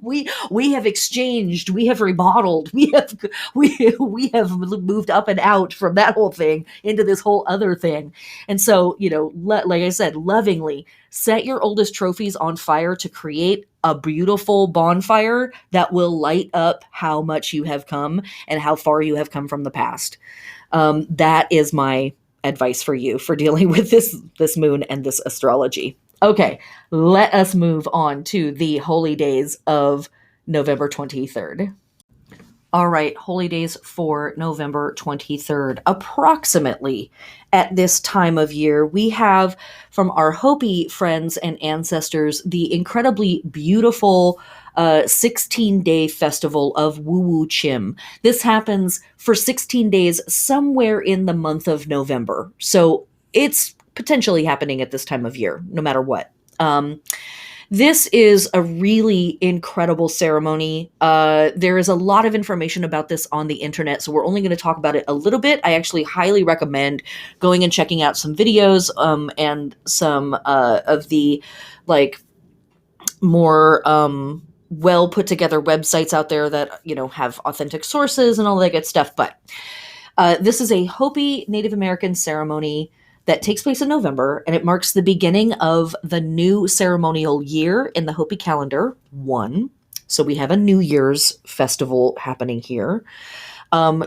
We have exchanged. We have remodeled. We have moved up and out from that whole thing into this whole other thing. And so, like I said, lovingly set your oldest trophies on fire to create a beautiful bonfire that will light up how much you have come and how far you have come from the past. That is my advice for you for dealing with this moon and this astrology. Okay, let us move on to the holy days of November 23rd. All right, holy days for November 23rd. Approximately at this time of year, we have from our Hopi friends and ancestors the incredibly beautiful 16-day festival of Wu Wu Chim. This happens for 16 days somewhere in the month of November. So it's potentially happening at this time of year, no matter what. This is a really incredible ceremony. There is a lot of information about this on the internet, so we're only going to talk about it a little bit. I actually highly recommend going and checking out some videos and some of the more well put together websites out there that have authentic sources and all that good stuff. But this is a Hopi Native American ceremony that takes place in November, and it marks the beginning of the new ceremonial year in the Hopi calendar, one. So we have a New Year's festival happening here.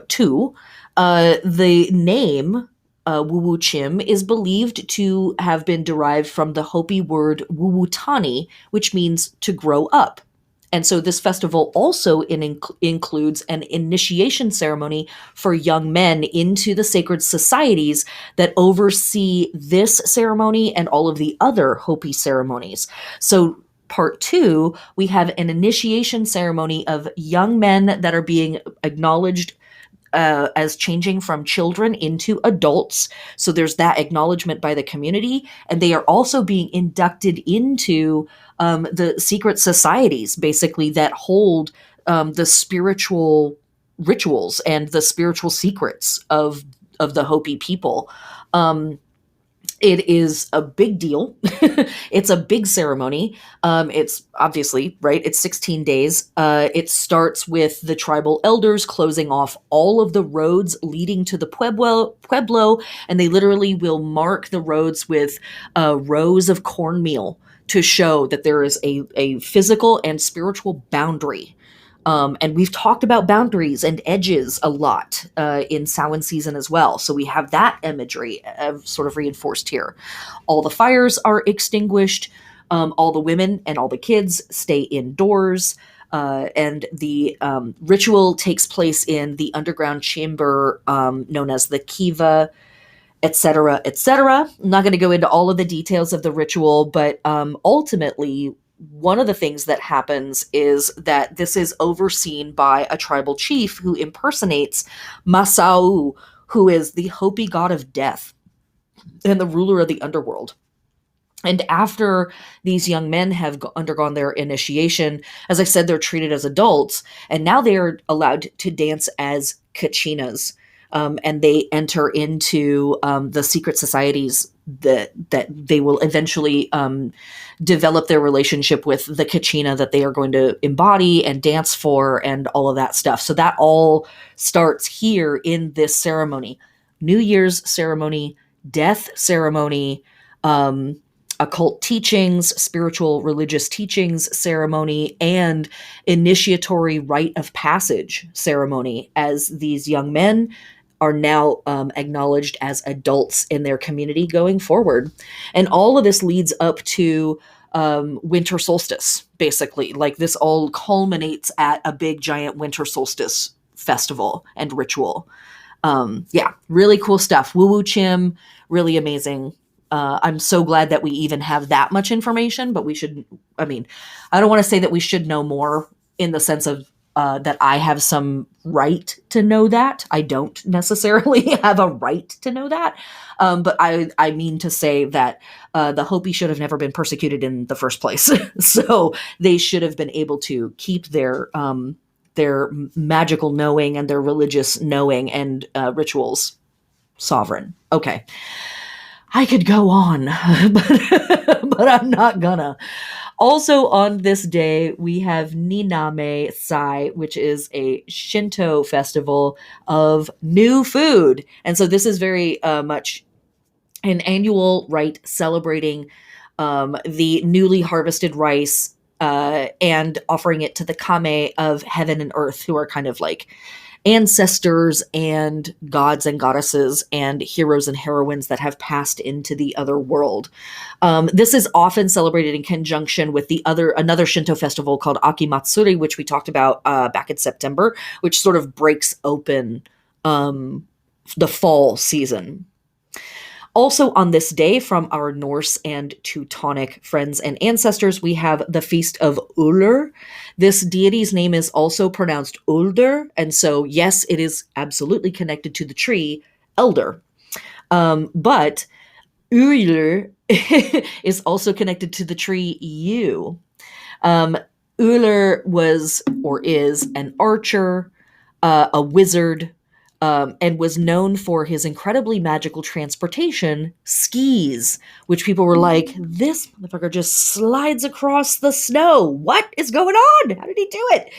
Two, the name Wuwu Chim is believed to have been derived from the Hopi word Wuwutani, which means to grow up. And so this festival also includes an initiation ceremony for young men into the sacred societies that oversee this ceremony and all of the other Hopi ceremonies. So part two, we have an initiation ceremony of young men that are being acknowledged as changing from children into adults. So there's that acknowledgement by the community, and they are also being inducted into the secret societies, basically, that hold the spiritual rituals and the spiritual secrets of the Hopi people. It is a big deal. It's a big ceremony. It's obviously, right, it's 16 days. It starts with the tribal elders closing off all of the roads leading to the Pueblo, and they literally will mark the roads with rows of cornmeal to show that there is a physical and spiritual boundary. And we've talked about boundaries and edges a lot in Samhain season as well. So we have that imagery sort of reinforced here. All the fires are extinguished. All the women and all the kids stay indoors. And the ritual takes place in the underground chamber known as the Kiva, etc., etc. I'm not going to go into all of the details of the ritual, but ultimately, one of the things that happens is that this is overseen by a tribal chief who impersonates Masau, who is the Hopi god of death and the ruler of the underworld. And after these young men have undergone their initiation, as I said, they're treated as adults, and now they are allowed to dance as kachinas. And they enter into the secret societies that they will eventually develop their relationship with the kachina that they are going to embody and dance for and all of that stuff. So that all starts here in this ceremony. New Year's ceremony, death ceremony, occult teachings, spiritual religious teachings ceremony, and initiatory rite of passage ceremony, as these young men are now acknowledged as adults in their community going forward. And all of this leads up to winter solstice, basically. Like, this all culminates at a big giant winter solstice festival and ritual. Yeah, really cool stuff. Wuwu Chim, really amazing. I'm so glad that we even have that much information, but we should, I mean, I don't want to say that we should know more in the sense of that I have some right to know that. I don't necessarily have a right to know that. But I mean to say that the Hopi should have never been persecuted in the first place. So they should have been able to keep their magical knowing and their religious knowing and rituals sovereign. Okay. I could go on, but I'm not gonna. Also on this day, we have Niname Sai, which is a Shinto festival of new food. And so this is very much an annual rite celebrating the newly harvested rice and offering it to the kame of heaven and earth, who are kind of like ancestors and gods and goddesses and heroes and heroines that have passed into the other world. This is often celebrated in conjunction with another Shinto festival called Akimatsuri, which we talked about back in September, which sort of breaks open the fall season. Also on this day, from our Norse and Teutonic friends and ancestors, we have the Feast of Ullr. This deity's name is also pronounced Ulder, and so yes, it is absolutely connected to the tree Elder. But Ullr is also connected to the tree Yew. Ullr was, or is, an archer, a wizard, and was known for his incredibly magical transportation, skis, which people were like, this motherfucker just slides across the snow. What is going on? How did he do it?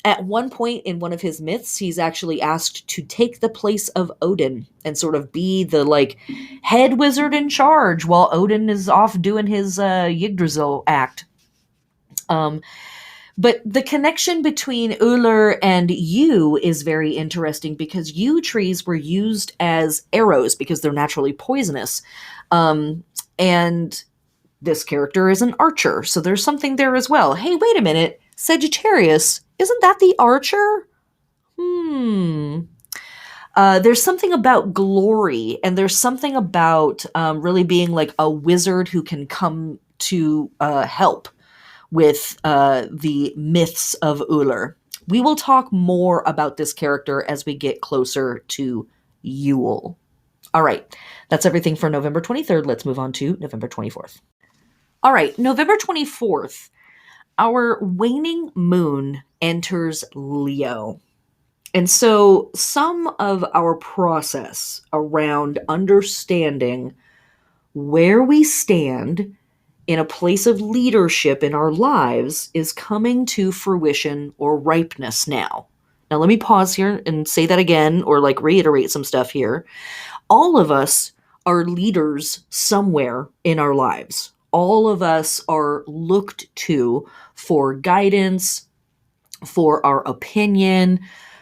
At one point in one of his myths, he's actually asked to take the place of Odin and sort of be the like head wizard in charge while Odin is off doing his Yggdrasil act. Um, but the connection between Uller and yew is very interesting because yew trees were used as arrows because they're naturally poisonous. And this character is an archer, so there's something there as well. Hey, wait a minute. Sagittarius, isn't that the archer? There's something about glory, and there's something about really being like a wizard who can come to help with the myths of Uller. We will talk more about this character as we get closer to Yule. All right, that's everything for November 23rd. Let's move on to November 24th. All right, November 24th, our waning moon enters Leo. And so some of our process around understanding where we stand in a place of leadership in our lives is coming to fruition or ripeness now. Now, let me pause here and say that again, or like reiterate some stuff here. All of us are leaders somewhere in our lives. All of us are looked to for guidance, for our opinion,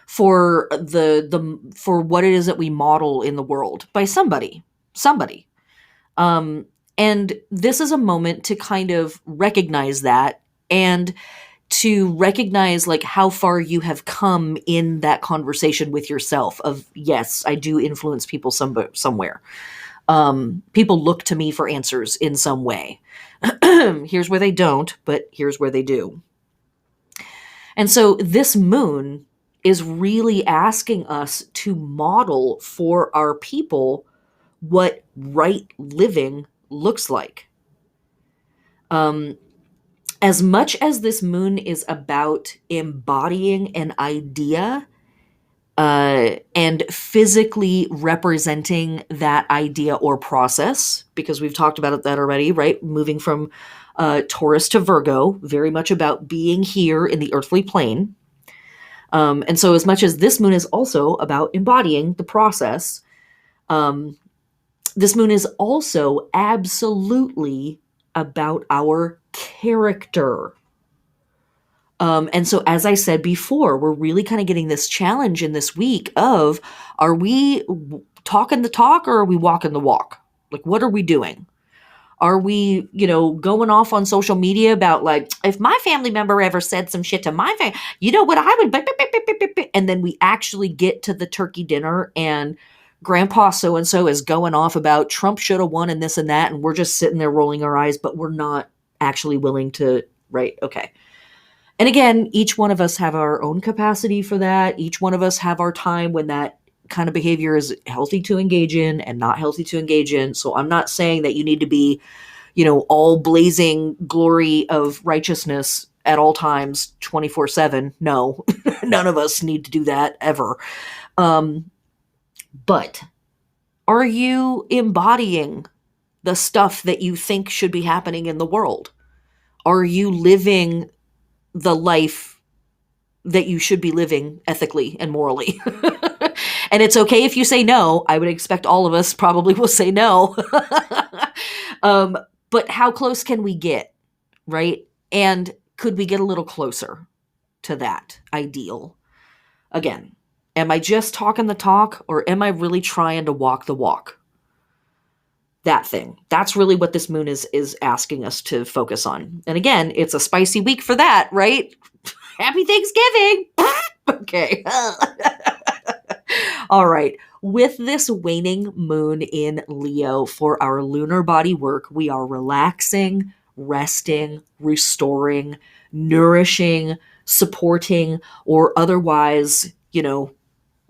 for for what it is that we model in the world by somebody. And this is a moment to kind of recognize that and to recognize like how far you have come in that conversation with yourself of, yes, I do influence people somewhere. People look to me for answers in some way. Here's where they don't, but here's where they do. And so this moon is really asking us to model for our people what right living looks like. As much as this moon is about embodying an idea and physically representing that idea or process, because we've talked about that already, right? Moving from Taurus to Virgo, very much about being here in the earthly plane. And so as much as this moon is also about embodying the process, this moon is also absolutely about our character. And so, as I said before, we're really kind of getting this challenge in this week of, are we talking the talk or are we walking the walk? Like, what are we doing? Are we, going off on social media about like, if my family member ever said some shit to my family, you know what I would, and then we actually get to the turkey dinner and grandpa so-and-so is going off about Trump should have won and this and that. And we're just sitting there rolling our eyes, but we're not actually willing to, right? Okay. And again, each one of us have our own capacity for that. Each one of us have our time when that kind of behavior is healthy to engage in and not healthy to engage in. So I'm not saying that you need to be, all blazing glory of righteousness at all times, 24/7. No, none of us need to do that ever. But are you embodying the stuff that you think should be happening in the world? Are you living the life that you should be living ethically and morally? And it's okay if you say no. I would expect all of us probably will say no. But how close can we get, right? And could we get a little closer to that ideal? Again, am I just talking the talk or am I really trying to walk the walk? That thing. That's really what this moon is asking us to focus on. And again, it's a spicy week for that, right? Happy Thanksgiving. Okay. All right. With this waning moon in Leo for our lunar body work, we are relaxing, resting, restoring, nourishing, supporting, or otherwise,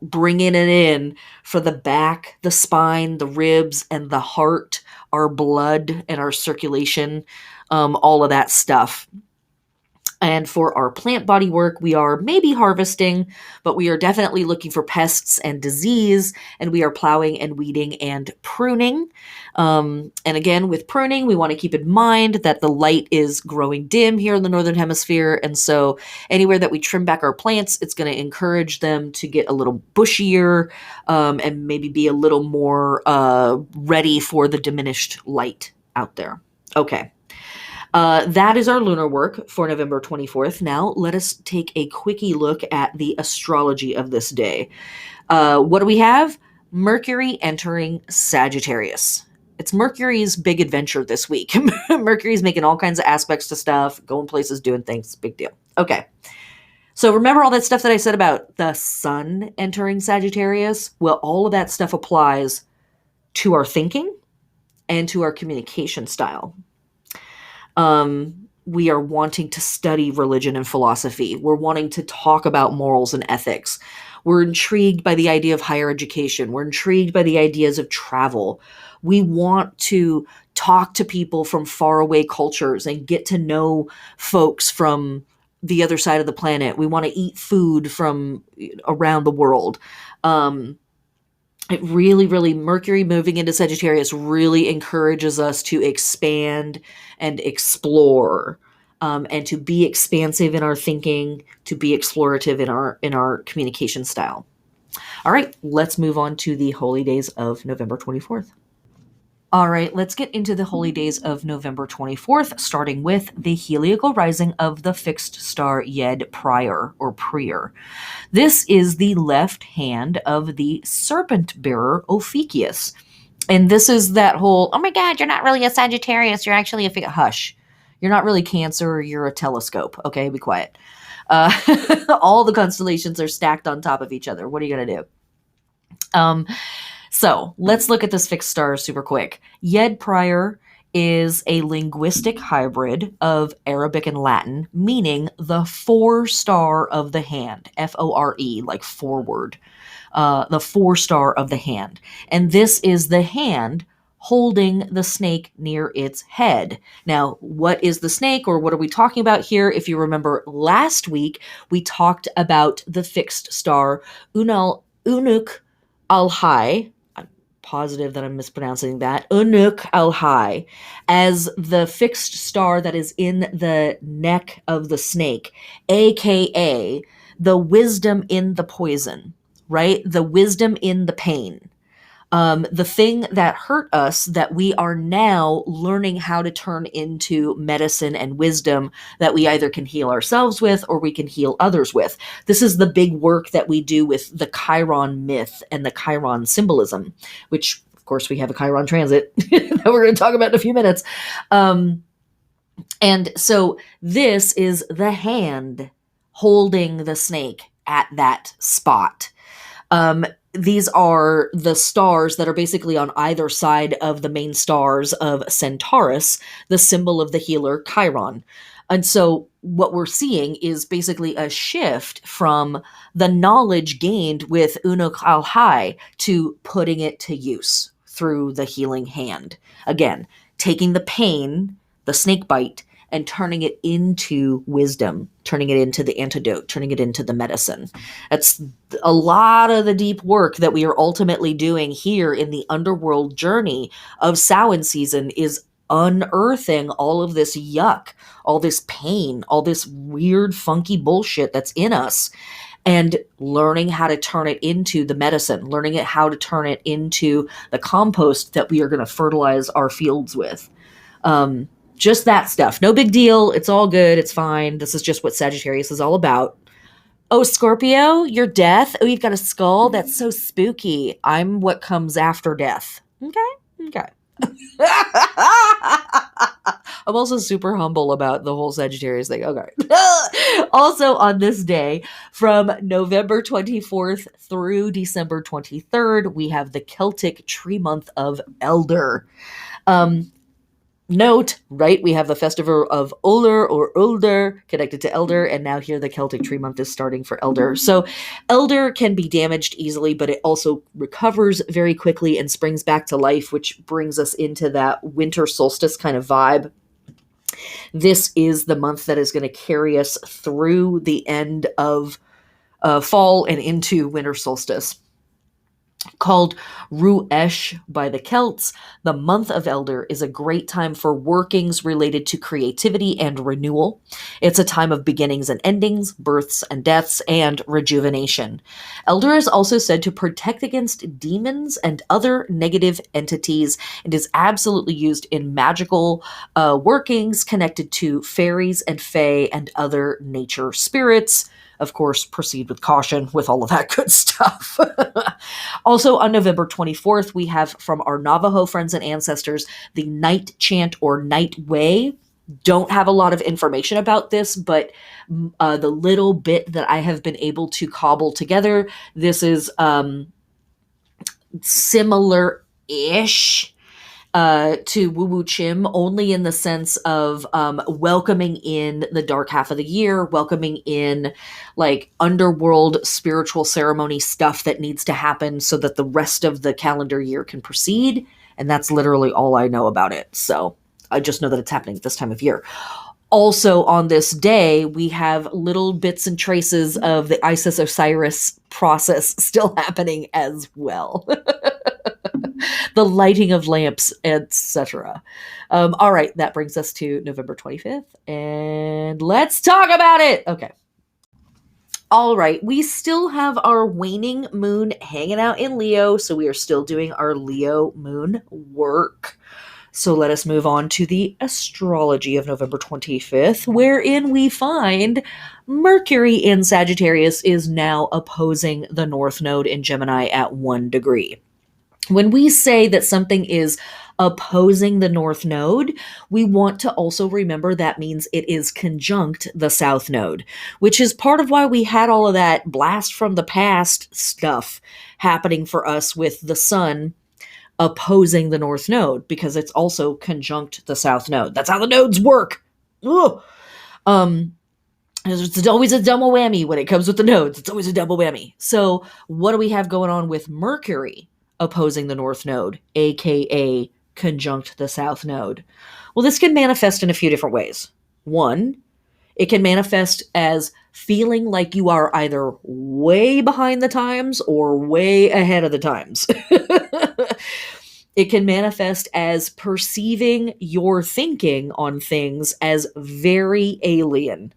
bringing it in for the back, the spine, the ribs, and the heart, our blood and our circulation, all of that stuff. And for our plant body work, we are maybe harvesting, but we are definitely looking for pests and disease, and we are plowing and weeding and pruning. And again, with pruning, we want to keep in mind that the light is growing dim here in the Northern Hemisphere. And so anywhere that we trim back our plants, it's going to encourage them to get a little bushier, and maybe be a little more ready for the diminished light out there. Okay. That is our lunar work for November 24th. Now, let us take a quickie look at the astrology of this day. What do we have? Mercury entering Sagittarius. It's Mercury's big adventure this week. Mercury's making all kinds of aspects to stuff, going places, doing things. Big deal. Okay. So remember all that stuff that I said about the sun entering Sagittarius? Well, all of that stuff applies to our thinking and to our communication style. We are wanting to study religion and philosophy. We're wanting to talk about morals and ethics. We're intrigued by the idea of higher education. We're intrigued by the ideas of travel. We want to talk to people from faraway cultures and get to know folks from the other side of the planet. We want to eat food from around the world. It really, Mercury moving into Sagittarius really encourages us to expand and explore, and to be expansive in our thinking, to be explorative in our communication style. All right, let's move on to the holy days of November 24th. All right, let's get into the holy days of November 24th, starting with the heliacal rising of the fixed star Yed Prior or Prior. This is the left hand of the serpent bearer Ophiuchus. And this is that whole, oh my God, you're not really a Sagittarius, you're actually a hush. You're not really Cancer, you're a telescope. Okay, be quiet. All the constellations are stacked on top of each other. What are you going to do? So let's look at this fixed star super quick. Yed Prior is a linguistic hybrid of Arabic and Latin, meaning the 4-star of the hand, F-O-R-E, like forward, the 4-star of the hand. And this is the hand holding the snake near its head. Now, what is the snake, or what are we talking about here? If you remember last week, we talked about the fixed star Unuk al-Hai. Positive that I'm mispronouncing that, Unuk al-Hai, as the fixed star that is in the neck of the snake, aka the wisdom in the poison, right? The wisdom in the pain. The thing that hurt us that we are now learning how to turn into medicine and wisdom that we either can heal ourselves with or we can heal others with. This is the big work that we do with the Chiron myth and the Chiron symbolism, which of course we have a Chiron transit that we're going to talk about in a few minutes. And so this is the hand holding the snake at that spot. These are the stars that are basically on either side of the main stars of Centaurus, the symbol of the healer Chiron. And so what we're seeing is basically a shift from the knowledge gained with Unuk al-Hai to putting it to use through the healing hand. Again, taking the pain, the snake bite, and turning it into wisdom, turning it into the antidote, turning it into the medicine. That's a lot of the deep work that we are ultimately doing here in the underworld journey of Samhain season, is unearthing all of this yuck, all this pain, all this weird, funky bullshit that's in us, and learning how to turn it into the medicine, learning how to turn it into the compost that we are going to fertilize our fields with. Just that stuff. No big deal. It's all good. It's fine. This is just what Sagittarius is all about. Oh, Scorpio, your death. Oh, you've got a skull. That's so spooky. I'm what comes after death. Okay. I'm also super humble about the whole Sagittarius thing. Okay. Also on this day, from November 24th through December 23rd, we have the Celtic tree month of Elder. Note, right, we have the festival of Uller or Ulder connected to Elder, and now here the Celtic tree month is starting for Elder. So Elder can be damaged easily, but it also recovers very quickly and springs back to life, which brings us into that winter solstice kind of vibe. This is the month that is going to carry us through the end of fall and into winter solstice. Called Ruesh by the Celts, the month of Elder is a great time for workings related to creativity and renewal. It's a time of beginnings and endings, births and deaths, and rejuvenation. Elder is also said to protect against demons and other negative entities and is absolutely used in magical workings connected to fairies and fae and other nature spirits. Of course, proceed with caution with all of that good stuff. Also, on November 24th, we have from our Navajo friends and ancestors the night chant or night way. Don't have a lot of information about this, but the little bit that I have been able to cobble together, this is similar ish to Woo Woo Chim, only in the sense of welcoming in the dark half of the year, welcoming in like underworld spiritual ceremony stuff that needs to happen so that the rest of the calendar year can proceed. And that's literally all I know about it. So I just know that it's happening at this time of year. Also, on this day, we have little bits and traces of the Isis Osiris process still happening as well. The lighting of lamps, etc. All right, that brings us to November 25th, and let's talk about it. Okay. All right, we still have our waning moon hanging out in Leo, so we are still doing our Leo moon work. So let us move on to the astrology of November 25th, wherein we find Mercury in Sagittarius is now opposing the North Node in Gemini at 1 degree. When we say that something is opposing the North Node, we want to also remember that means it is conjunct the South Node, which is part of why we had all of that blast from the past stuff happening for us with the Sun opposing the North Node, because it's also conjunct the South Node. That's how the nodes work. Ugh. It's always a double whammy when it comes with the nodes. It's always a double whammy. So what do we have going on with Mercury opposing the North Node, aka conjunct the South Node? Well, this can manifest in a few different ways. One, it can manifest as feeling like you are either way behind the times or way ahead of the times. It can manifest as perceiving your thinking on things as very alien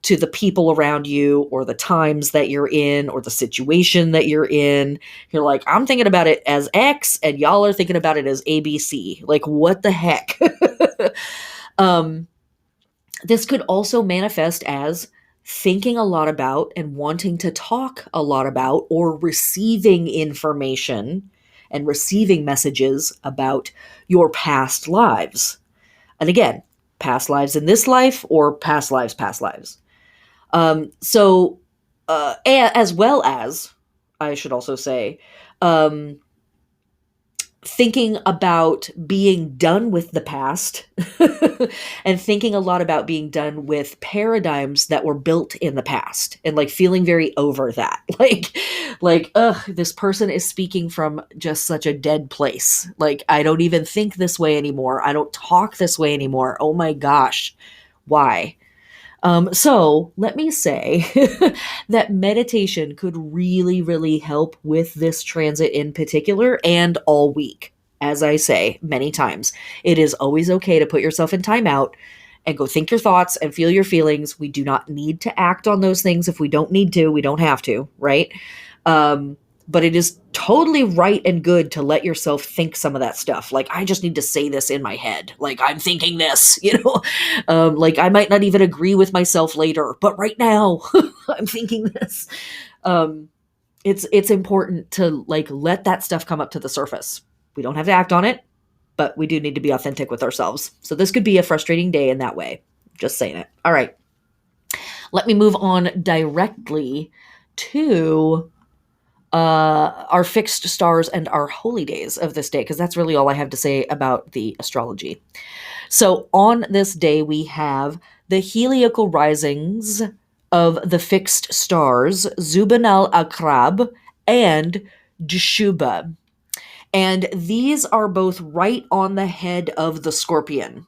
to the people around you or the times that you're in or the situation that you're in. You're like, I'm thinking about it as X and y'all are thinking about it as ABC. Like, what the heck? This could also manifest as thinking a lot about and wanting to talk a lot about or receiving information and receiving messages about your past lives. And again, past lives in this life or past lives, past lives. As well as, I should also say, thinking about being done with the past and thinking a lot about being done with paradigms that were built in the past and like feeling very over that. This person is speaking from just such a dead place. Like, I don't even think this way anymore. I don't talk this way anymore. Oh my gosh. Why? So let me say that meditation could really, really help with this transit in particular and all week. As I say many times, it is always okay to put yourself in timeout and go think your thoughts and feel your feelings. We do not need to act on those things. If we don't need to, we don't have to, right? But it is totally right and good to let yourself think some of that stuff. Like, I just need to say this in my head. Like, I'm thinking this, like I might not even agree with myself later, but right now I'm thinking this. It's important to like let that stuff come up to the surface. We don't have to act on it, but we do need to be authentic with ourselves. So this could be a frustrating day in that way. Just saying it. All right. Let me move on directly to our fixed stars and our holy days of this day, because that's really all I have to say about the astrology. So on this day, we have the heliacal risings of the fixed stars, Zuban al-Akrab and Dshuba. And these are both right on the head of the scorpion.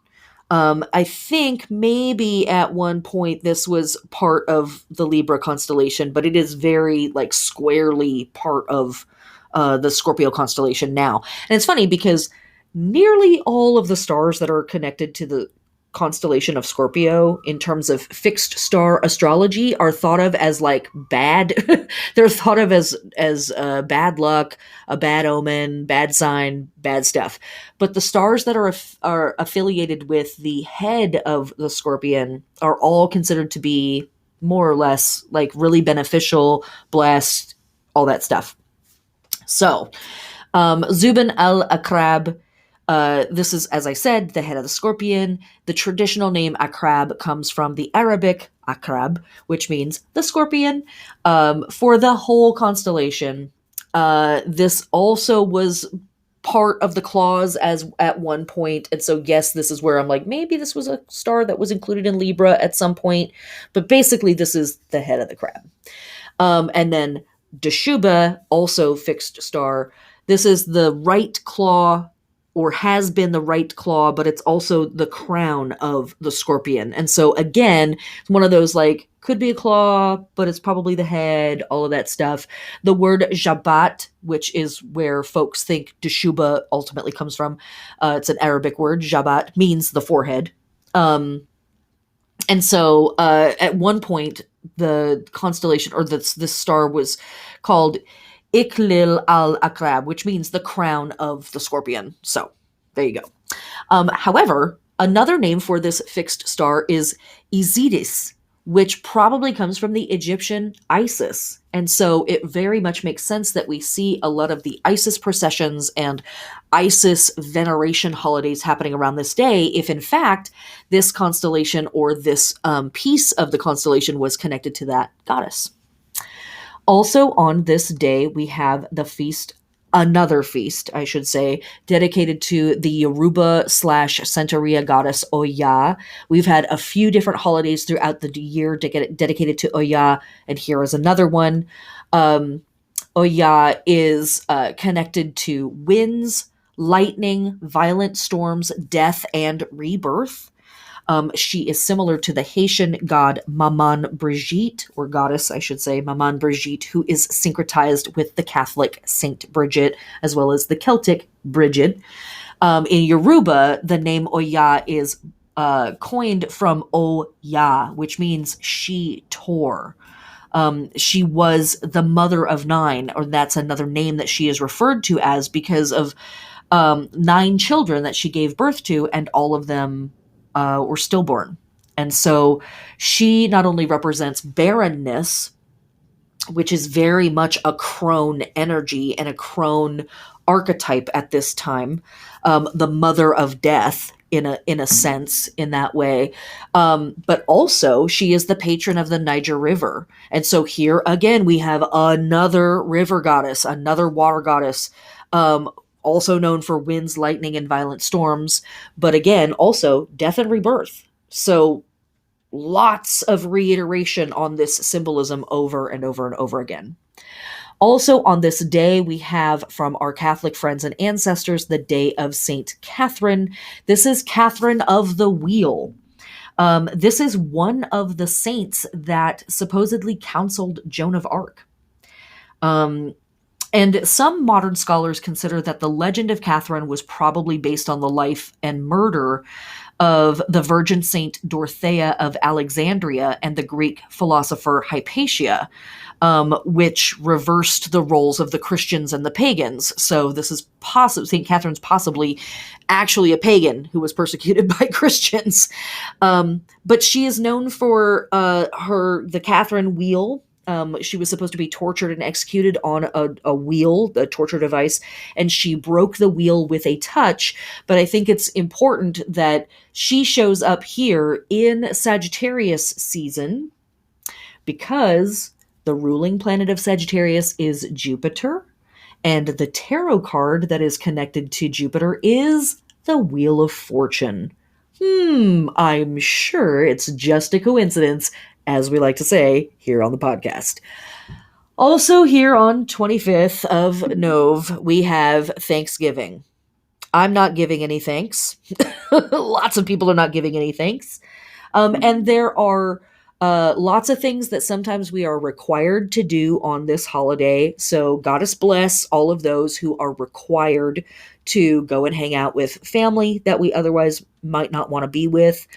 I think maybe at one point this was part of the Libra constellation, but it is very like squarely part of the Scorpio constellation now. And it's funny because nearly all of the stars that are connected to the constellation of Scorpio in terms of fixed star astrology are thought of as like bad. They're thought of as bad luck, a bad omen, bad sign, bad stuff. But the stars that are affiliated with the head of the Scorpion are all considered to be more or less like really beneficial, blessed, all that stuff. So, Zubin al Akrab. This is, as I said, the head of the scorpion. The traditional name Akrab comes from the Arabic Akrab, which means the scorpion. For the whole constellation, this also was part of the clause as at one point, and so yes, this is where I'm like, maybe this was a star that was included in Libra at some point, but basically, this is the head of the crab. And then Deshuba, also fixed star. This is the right claw, or has been the right claw, but it's also the crown of the scorpion. And so again, it's one of those like, could be a claw, but it's probably the head, all of that stuff. The word Jabat, which is where folks think Deshuba ultimately comes from, it's an Arabic word. Jabat means the forehead. And so at one point, the constellation, or this star was called Iklil al-Akrab, which means the crown of the scorpion. So there you go. However, another name for this fixed star is Isidis, which probably comes from the Egyptian Isis. And so it very much makes sense that we see a lot of the Isis processions and Isis veneration holidays happening around this day, if in fact this constellation or this piece of the constellation was connected to that goddess. Also on this day, we have the feast, another feast, I should say, dedicated to the Yoruba / Santeria goddess Oya. We've had a few different holidays throughout the year dedicated to Oya, and here is another one. Oya is connected to winds, lightning, violent storms, death, and rebirth. She is similar to the Haitian god Maman Brigitte, or goddess, I should say, Maman Brigitte, who is syncretized with the Catholic Saint Bridget, as well as the Celtic Bridget. In Yoruba, the name Oya is coined from Oya, which means she tore. She was the mother of 9, or that's another name that she is referred to as because of 9 children that she gave birth to, and all of them were stillborn. And so she not only represents barrenness, which is very much a crone energy and a crone archetype at this time, the mother of death in a sense, in that way. But also she is the patron of the Niger River. And so here again, we have another river goddess, another water goddess, also known for winds, lightning, and violent storms, but again, also death and rebirth. So lots of reiteration on this symbolism over and over and over again. Also on this day, we have from our Catholic friends and ancestors, the day of Saint Catherine. This is Catherine of the Wheel. This is one of the saints that supposedly counseled Joan of Arc. And some modern scholars consider that the legend of Catherine was probably based on the life and murder of the Virgin Saint Dorothea of Alexandria and the Greek philosopher Hypatia, which reversed the roles of the Christians and the pagans. So this is possible. Saint Catherine's possibly actually a pagan who was persecuted by Christians. But she is known for the Catherine wheel. She was supposed to be tortured and executed on a wheel, the torture device, and she broke the wheel with a touch. But I think it's important that she shows up here in Sagittarius season because the ruling planet of Sagittarius is Jupiter, and the tarot card that is connected to Jupiter is the Wheel of Fortune. I'm sure it's just a coincidence, as we like to say here on the podcast. Also here on 25th of Nov, we have Thanksgiving. I'm not giving any thanks. Lots of people are not giving any thanks. And there are lots of things that sometimes we are required to do on this holiday. So, goddess bless all of those who are required to go and hang out with family that we otherwise might not want to be with,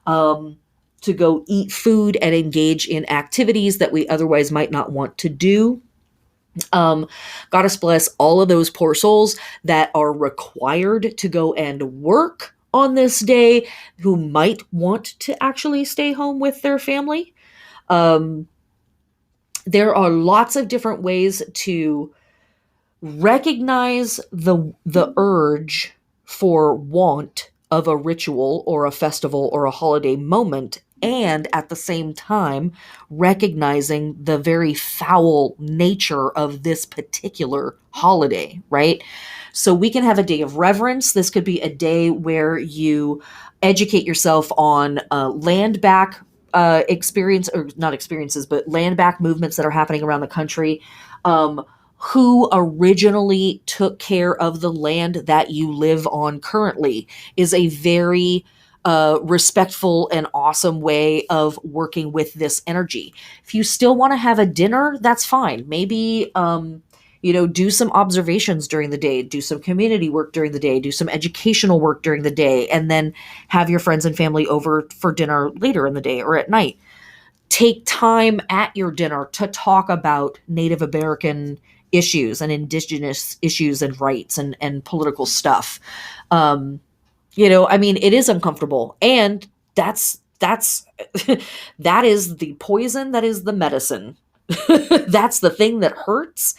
to go eat food and engage in activities that we otherwise might not want to do. Goddess bless all of those poor souls that are required to go and work on this day, who might want to actually stay home with their family. Um, there are lots of different ways to recognize the urge for want of a ritual or a festival or a holiday moment, and at the same time recognizing the very foul nature of this particular holiday, right? So we can have a day of reverence. This could be a day where you educate yourself on land back experience, or not experiences, but land back movements that are happening around the country. Who originally took care of the land that you live on currently is a very respectful and awesome way of working with this energy. If you still want to have a dinner, that's fine. Maybe, do some observations during the day, do some community work during the day, do some educational work during the day, and then have your friends and family over for dinner later in the day or at night. Take time at your dinner to talk about Native American issues and indigenous issues and rights and political stuff. It is uncomfortable, and that's that is the poison, that is the medicine. That's the thing that hurts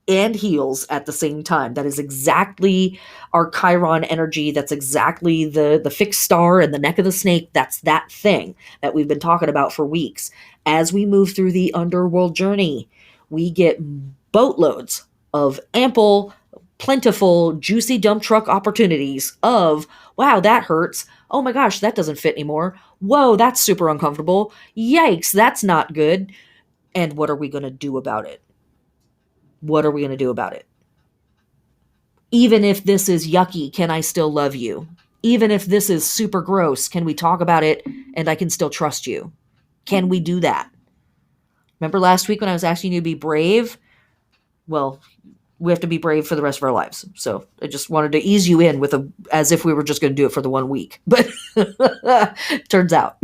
and heals at the same time. That is exactly our Chiron energy. That's exactly the fixed star and the neck of the snake. That's that thing that we've been talking about for weeks. As we move through the underworld journey, we get boatloads of ample, plentiful, juicy dump truck opportunities of, wow, that hurts. Oh my gosh, that doesn't fit anymore. Whoa, that's super uncomfortable. Yikes, that's not good. And what are we going to do about it? What are we going to do about it? Even if this is yucky, can I still love you? Even if this is super gross, can we talk about it and I can still trust you? Can we do that? Remember last week when I was asking you to be brave? Well, we have to be brave for the rest of our lives. So I just wanted to ease you in as if we were just going to do it for the 1 week. But turns out.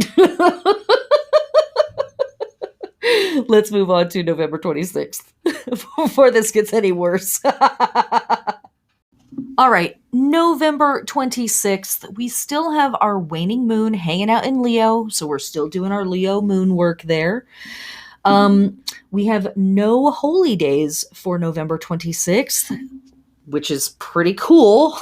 Let's move on to November 26th before this gets any worse. All right, November 26th, we still have our waning moon hanging out in Leo, so we're still doing our Leo moon work there. We have no holy days for November 26th, which is pretty cool.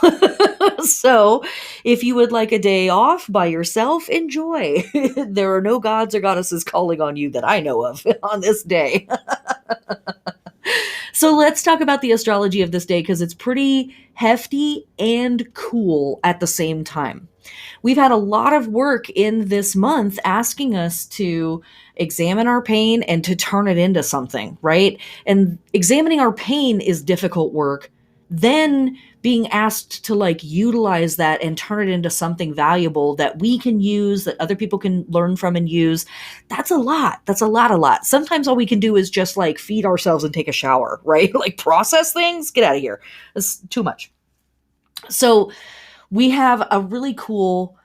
So if you would like a day off by yourself, enjoy. There are no gods or goddesses calling on you that I know of on this day. So let's talk about the astrology of this day, because it's pretty hefty and cool at the same time. We've had a lot of work in this month asking us to examine our pain and to turn it into something, right? And examining our pain is difficult work. Then being asked to utilize that and turn it into something valuable that we can use, that other people can learn from and use. That's a lot. That's a lot. Sometimes all we can do is just feed ourselves and take a shower, right? Process things, get out of here. It's too much. So we have a really cool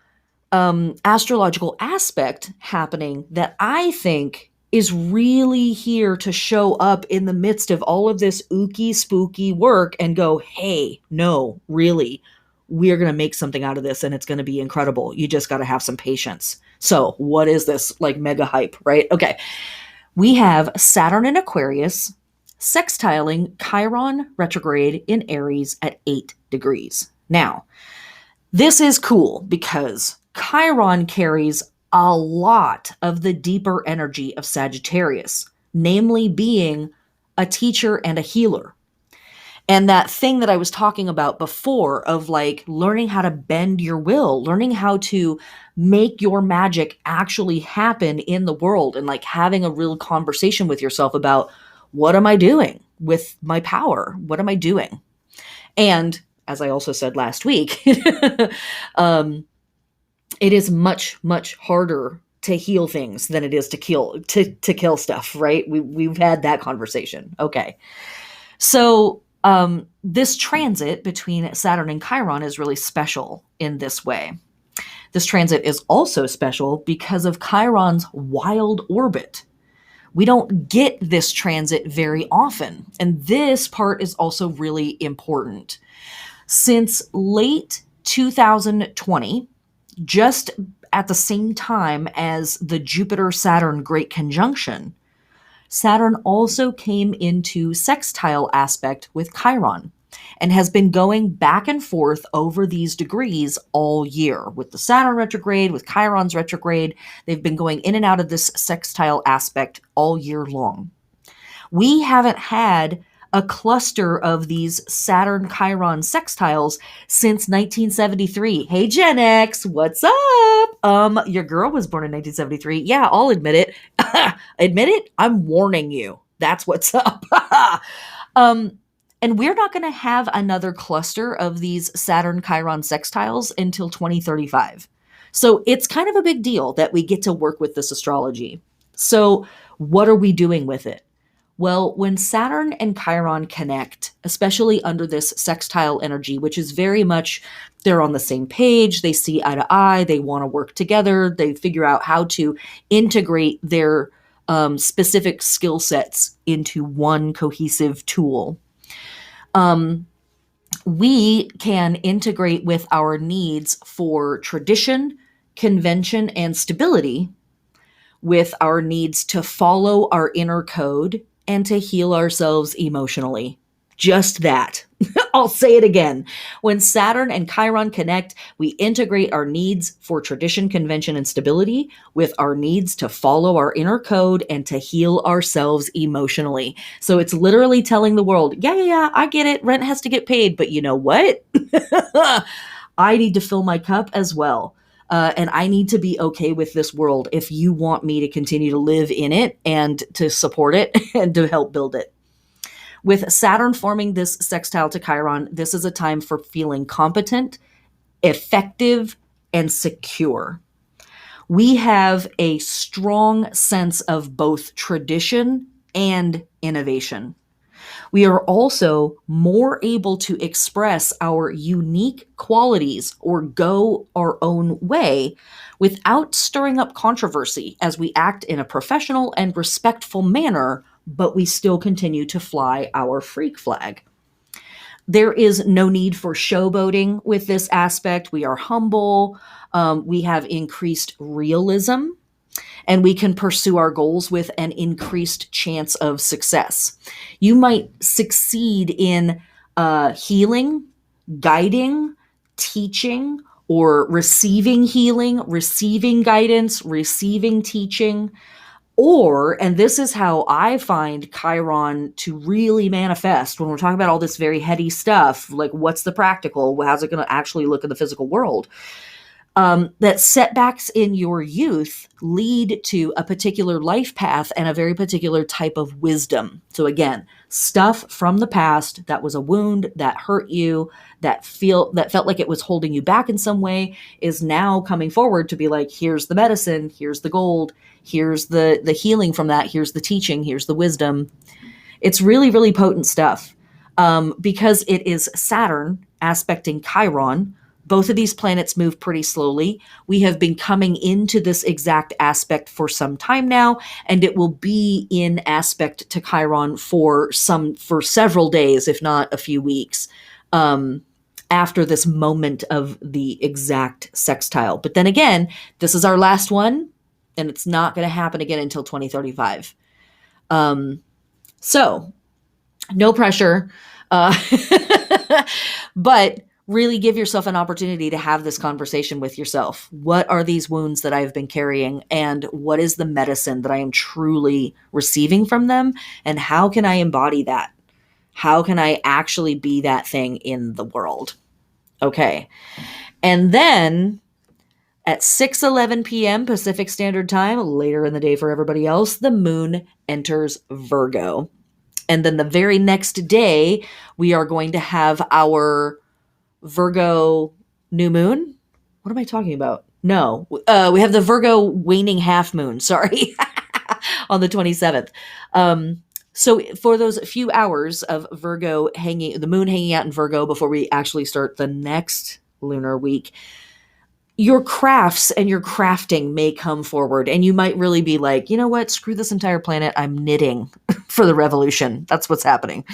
astrological aspect happening that I think is really here to show up in the midst of all of this ooky spooky work and go, hey, no, really, we're going to make something out of this and it's going to be incredible. You just got to have some patience. So what is this mega hype, right? Okay. We have Saturn in Aquarius sextiling Chiron retrograde in Aries at 8 degrees. Now, this is cool because Chiron carries a lot of the deeper energy of Sagittarius, namely being a teacher and a healer. And that thing that I was talking about before of learning how to bend your will, learning how to make your magic actually happen in the world, and having a real conversation with yourself about, what am I doing with my power? What am I doing? And as I also said last week, um, it is much, much harder to heal things than it is to kill stuff, right? We've had that conversation. Okay. So this transit between Saturn and Chiron is really special in this way. This transit is also special because of Chiron's wild orbit. We don't get this transit very often, and this part is also really important. Since late 2020, just at the same time as the Jupiter-Saturn Great Conjunction, Saturn also came into sextile aspect with Chiron and has been going back and forth over these degrees all year. With the Saturn retrograde, with Chiron's retrograde, they've been going in and out of this sextile aspect all year long. We haven't had a cluster of these Saturn Chiron sextiles since 1973. Hey Gen X, what's up? Your girl was born in 1973. Yeah, I'll admit it. Admit it? I'm warning you. That's what's up. And we're not going to have another cluster of these Saturn Chiron sextiles until 2035. So it's kind of a big deal that we get to work with this astrology. So what are we doing with it? Well, when Saturn and Chiron connect, especially under this sextile energy, which is very much they're on the same page, they see eye to eye, they want to work together, they figure out how to integrate their specific skill sets into one cohesive tool. We can integrate with our needs for tradition, convention, and stability, with our needs to follow our inner code and to heal ourselves emotionally. Just that. I'll say it again. When Saturn and Chiron connect, we integrate our needs for tradition, convention, and stability with our needs to follow our inner code and to heal ourselves emotionally. So it's literally telling the world, yeah, I get it. Rent has to get paid. But you know what? I need to fill my cup as well. And I need to be okay with this world if you want me to continue to live in it and to support it and to help build it. With Saturn forming this sextile to Chiron, this is a time for feeling competent, effective, and secure. We have a strong sense of both tradition and innovation. We are also more able to express our unique qualities or go our own way without stirring up controversy as we act in a professional and respectful manner, but we still continue to fly our freak flag. There is no need for showboating with this aspect. We are humble. We have increased realism. And we can pursue our goals with an increased chance of success. You might succeed in healing, guiding, teaching, or receiving healing, receiving guidance, receiving teaching. Or, and this is how I find Chiron to really manifest when we're talking about all this very heady stuff, like what's the practical, how's it going to actually look in the physical world? That setbacks in your youth lead to a particular life path and a very particular type of wisdom. So again, stuff from the past that was a wound that hurt you, that felt like it was holding you back in some way, is now coming forward to be like, here's the medicine, here's the gold, here's the healing from that, here's the teaching, here's the wisdom. It's really, really potent stuff. Because it is Saturn aspecting Chiron. Both of these planets move pretty slowly. We have been coming into this exact aspect for some time now, and it will be in aspect to Chiron for several days, if not a few weeks, after this moment of the exact sextile. But then again, this is our last one, and it's not going to happen again until 2035. So, no pressure. But really give yourself an opportunity to have this conversation with yourself. What are these wounds that I've been carrying, and what is the medicine that I am truly receiving from them, and how can I embody that? How can I actually be that thing in the world? Okay. And then at 6:11 p.m. Pacific Standard Time, later in the day for everybody else, the moon enters Virgo. And then the very next day, we are going to have our Virgo new moon. What am I talking about? No, we have the Virgo waning half moon. Sorry, on the 27th. So for those few hours of Virgo hanging, the moon hanging out in Virgo before we actually start the next lunar week, your crafts and your crafting may come forward, and you might really be like, you know what, screw this entire planet. I'm knitting for the revolution. That's what's happening.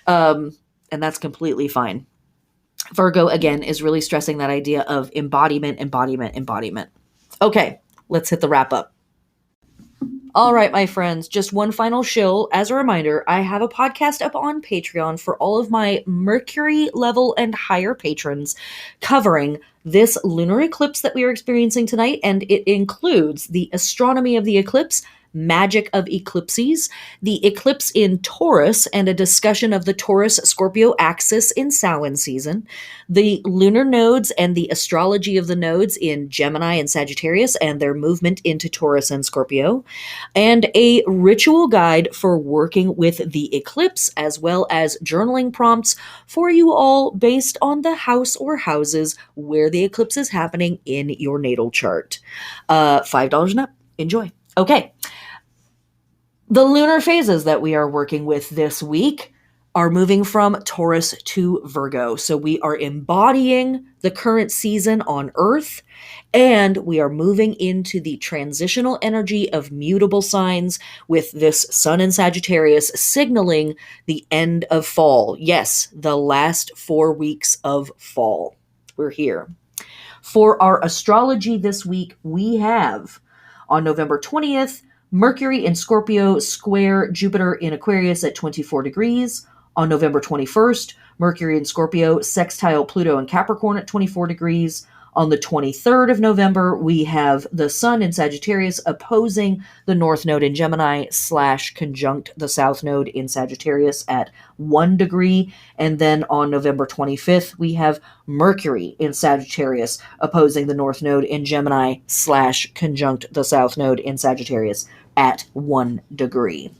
And that's completely fine. Virgo, again, is really stressing that idea of embodiment, embodiment, embodiment. Okay, let's hit the wrap up. All right, my friends, just one final shill. As a reminder, I have a podcast up on Patreon for all of my Mercury level and higher patrons covering this lunar eclipse that we are experiencing tonight, and it includes the astronomy of the eclipse, magic of eclipses, the eclipse in Taurus, and a discussion of the Taurus Scorpio axis in Samhain season, the lunar nodes and the astrology of the nodes in Gemini and Sagittarius and their movement into Taurus and Scorpio, and a ritual guide for working with the eclipse, as well as journaling prompts for you all based on the house or houses where the eclipse is happening in your natal chart. $5 and up. Enjoy. Okay. The lunar phases that we are working with this week are moving from Taurus to Virgo. So we are embodying the current season on Earth, and we are moving into the transitional energy of mutable signs with this Sun in Sagittarius signaling the end of fall. Yes, the last 4 weeks of fall. We're here. For our astrology this week, we have on November 20th, Mercury in Scorpio square Jupiter in Aquarius at 24 degrees. On November 21st, Mercury in Scorpio sextile Pluto in Capricorn at 24 degrees. On the 23rd of November, we have the Sun in Sagittarius opposing the North Node in Gemini / conjunct the South Node in Sagittarius at 1 degree. And then on November 25th, we have Mercury in Sagittarius opposing the North Node in Gemini / conjunct the South Node in Sagittarius at 1 degree.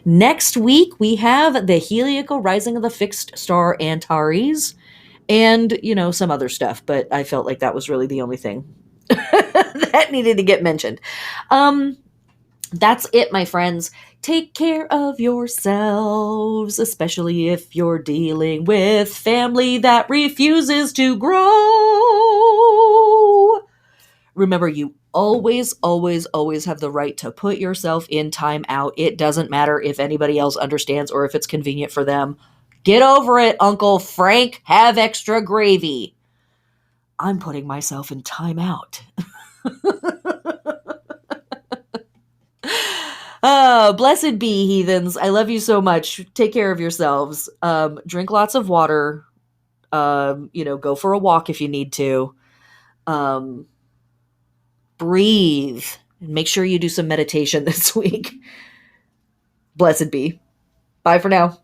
Next week, we have the heliacal rising of the fixed star Antares, and, some other stuff, but I felt like that was really the only thing that needed to get mentioned. That's it, my friends. Take care of yourselves, especially if you're dealing with family that refuses to grow. Remember, you always, always, always have the right to put yourself in time out. It doesn't matter if anybody else understands or if it's convenient for them. Get over it, Uncle Frank. Have extra gravy. I'm putting myself in time out. Oh, blessed be, heathens. I love you so much. Take care of yourselves. Drink lots of water. Go for a walk if you need to. Breathe. And make sure you do some meditation this week. Blessed be. Bye for now.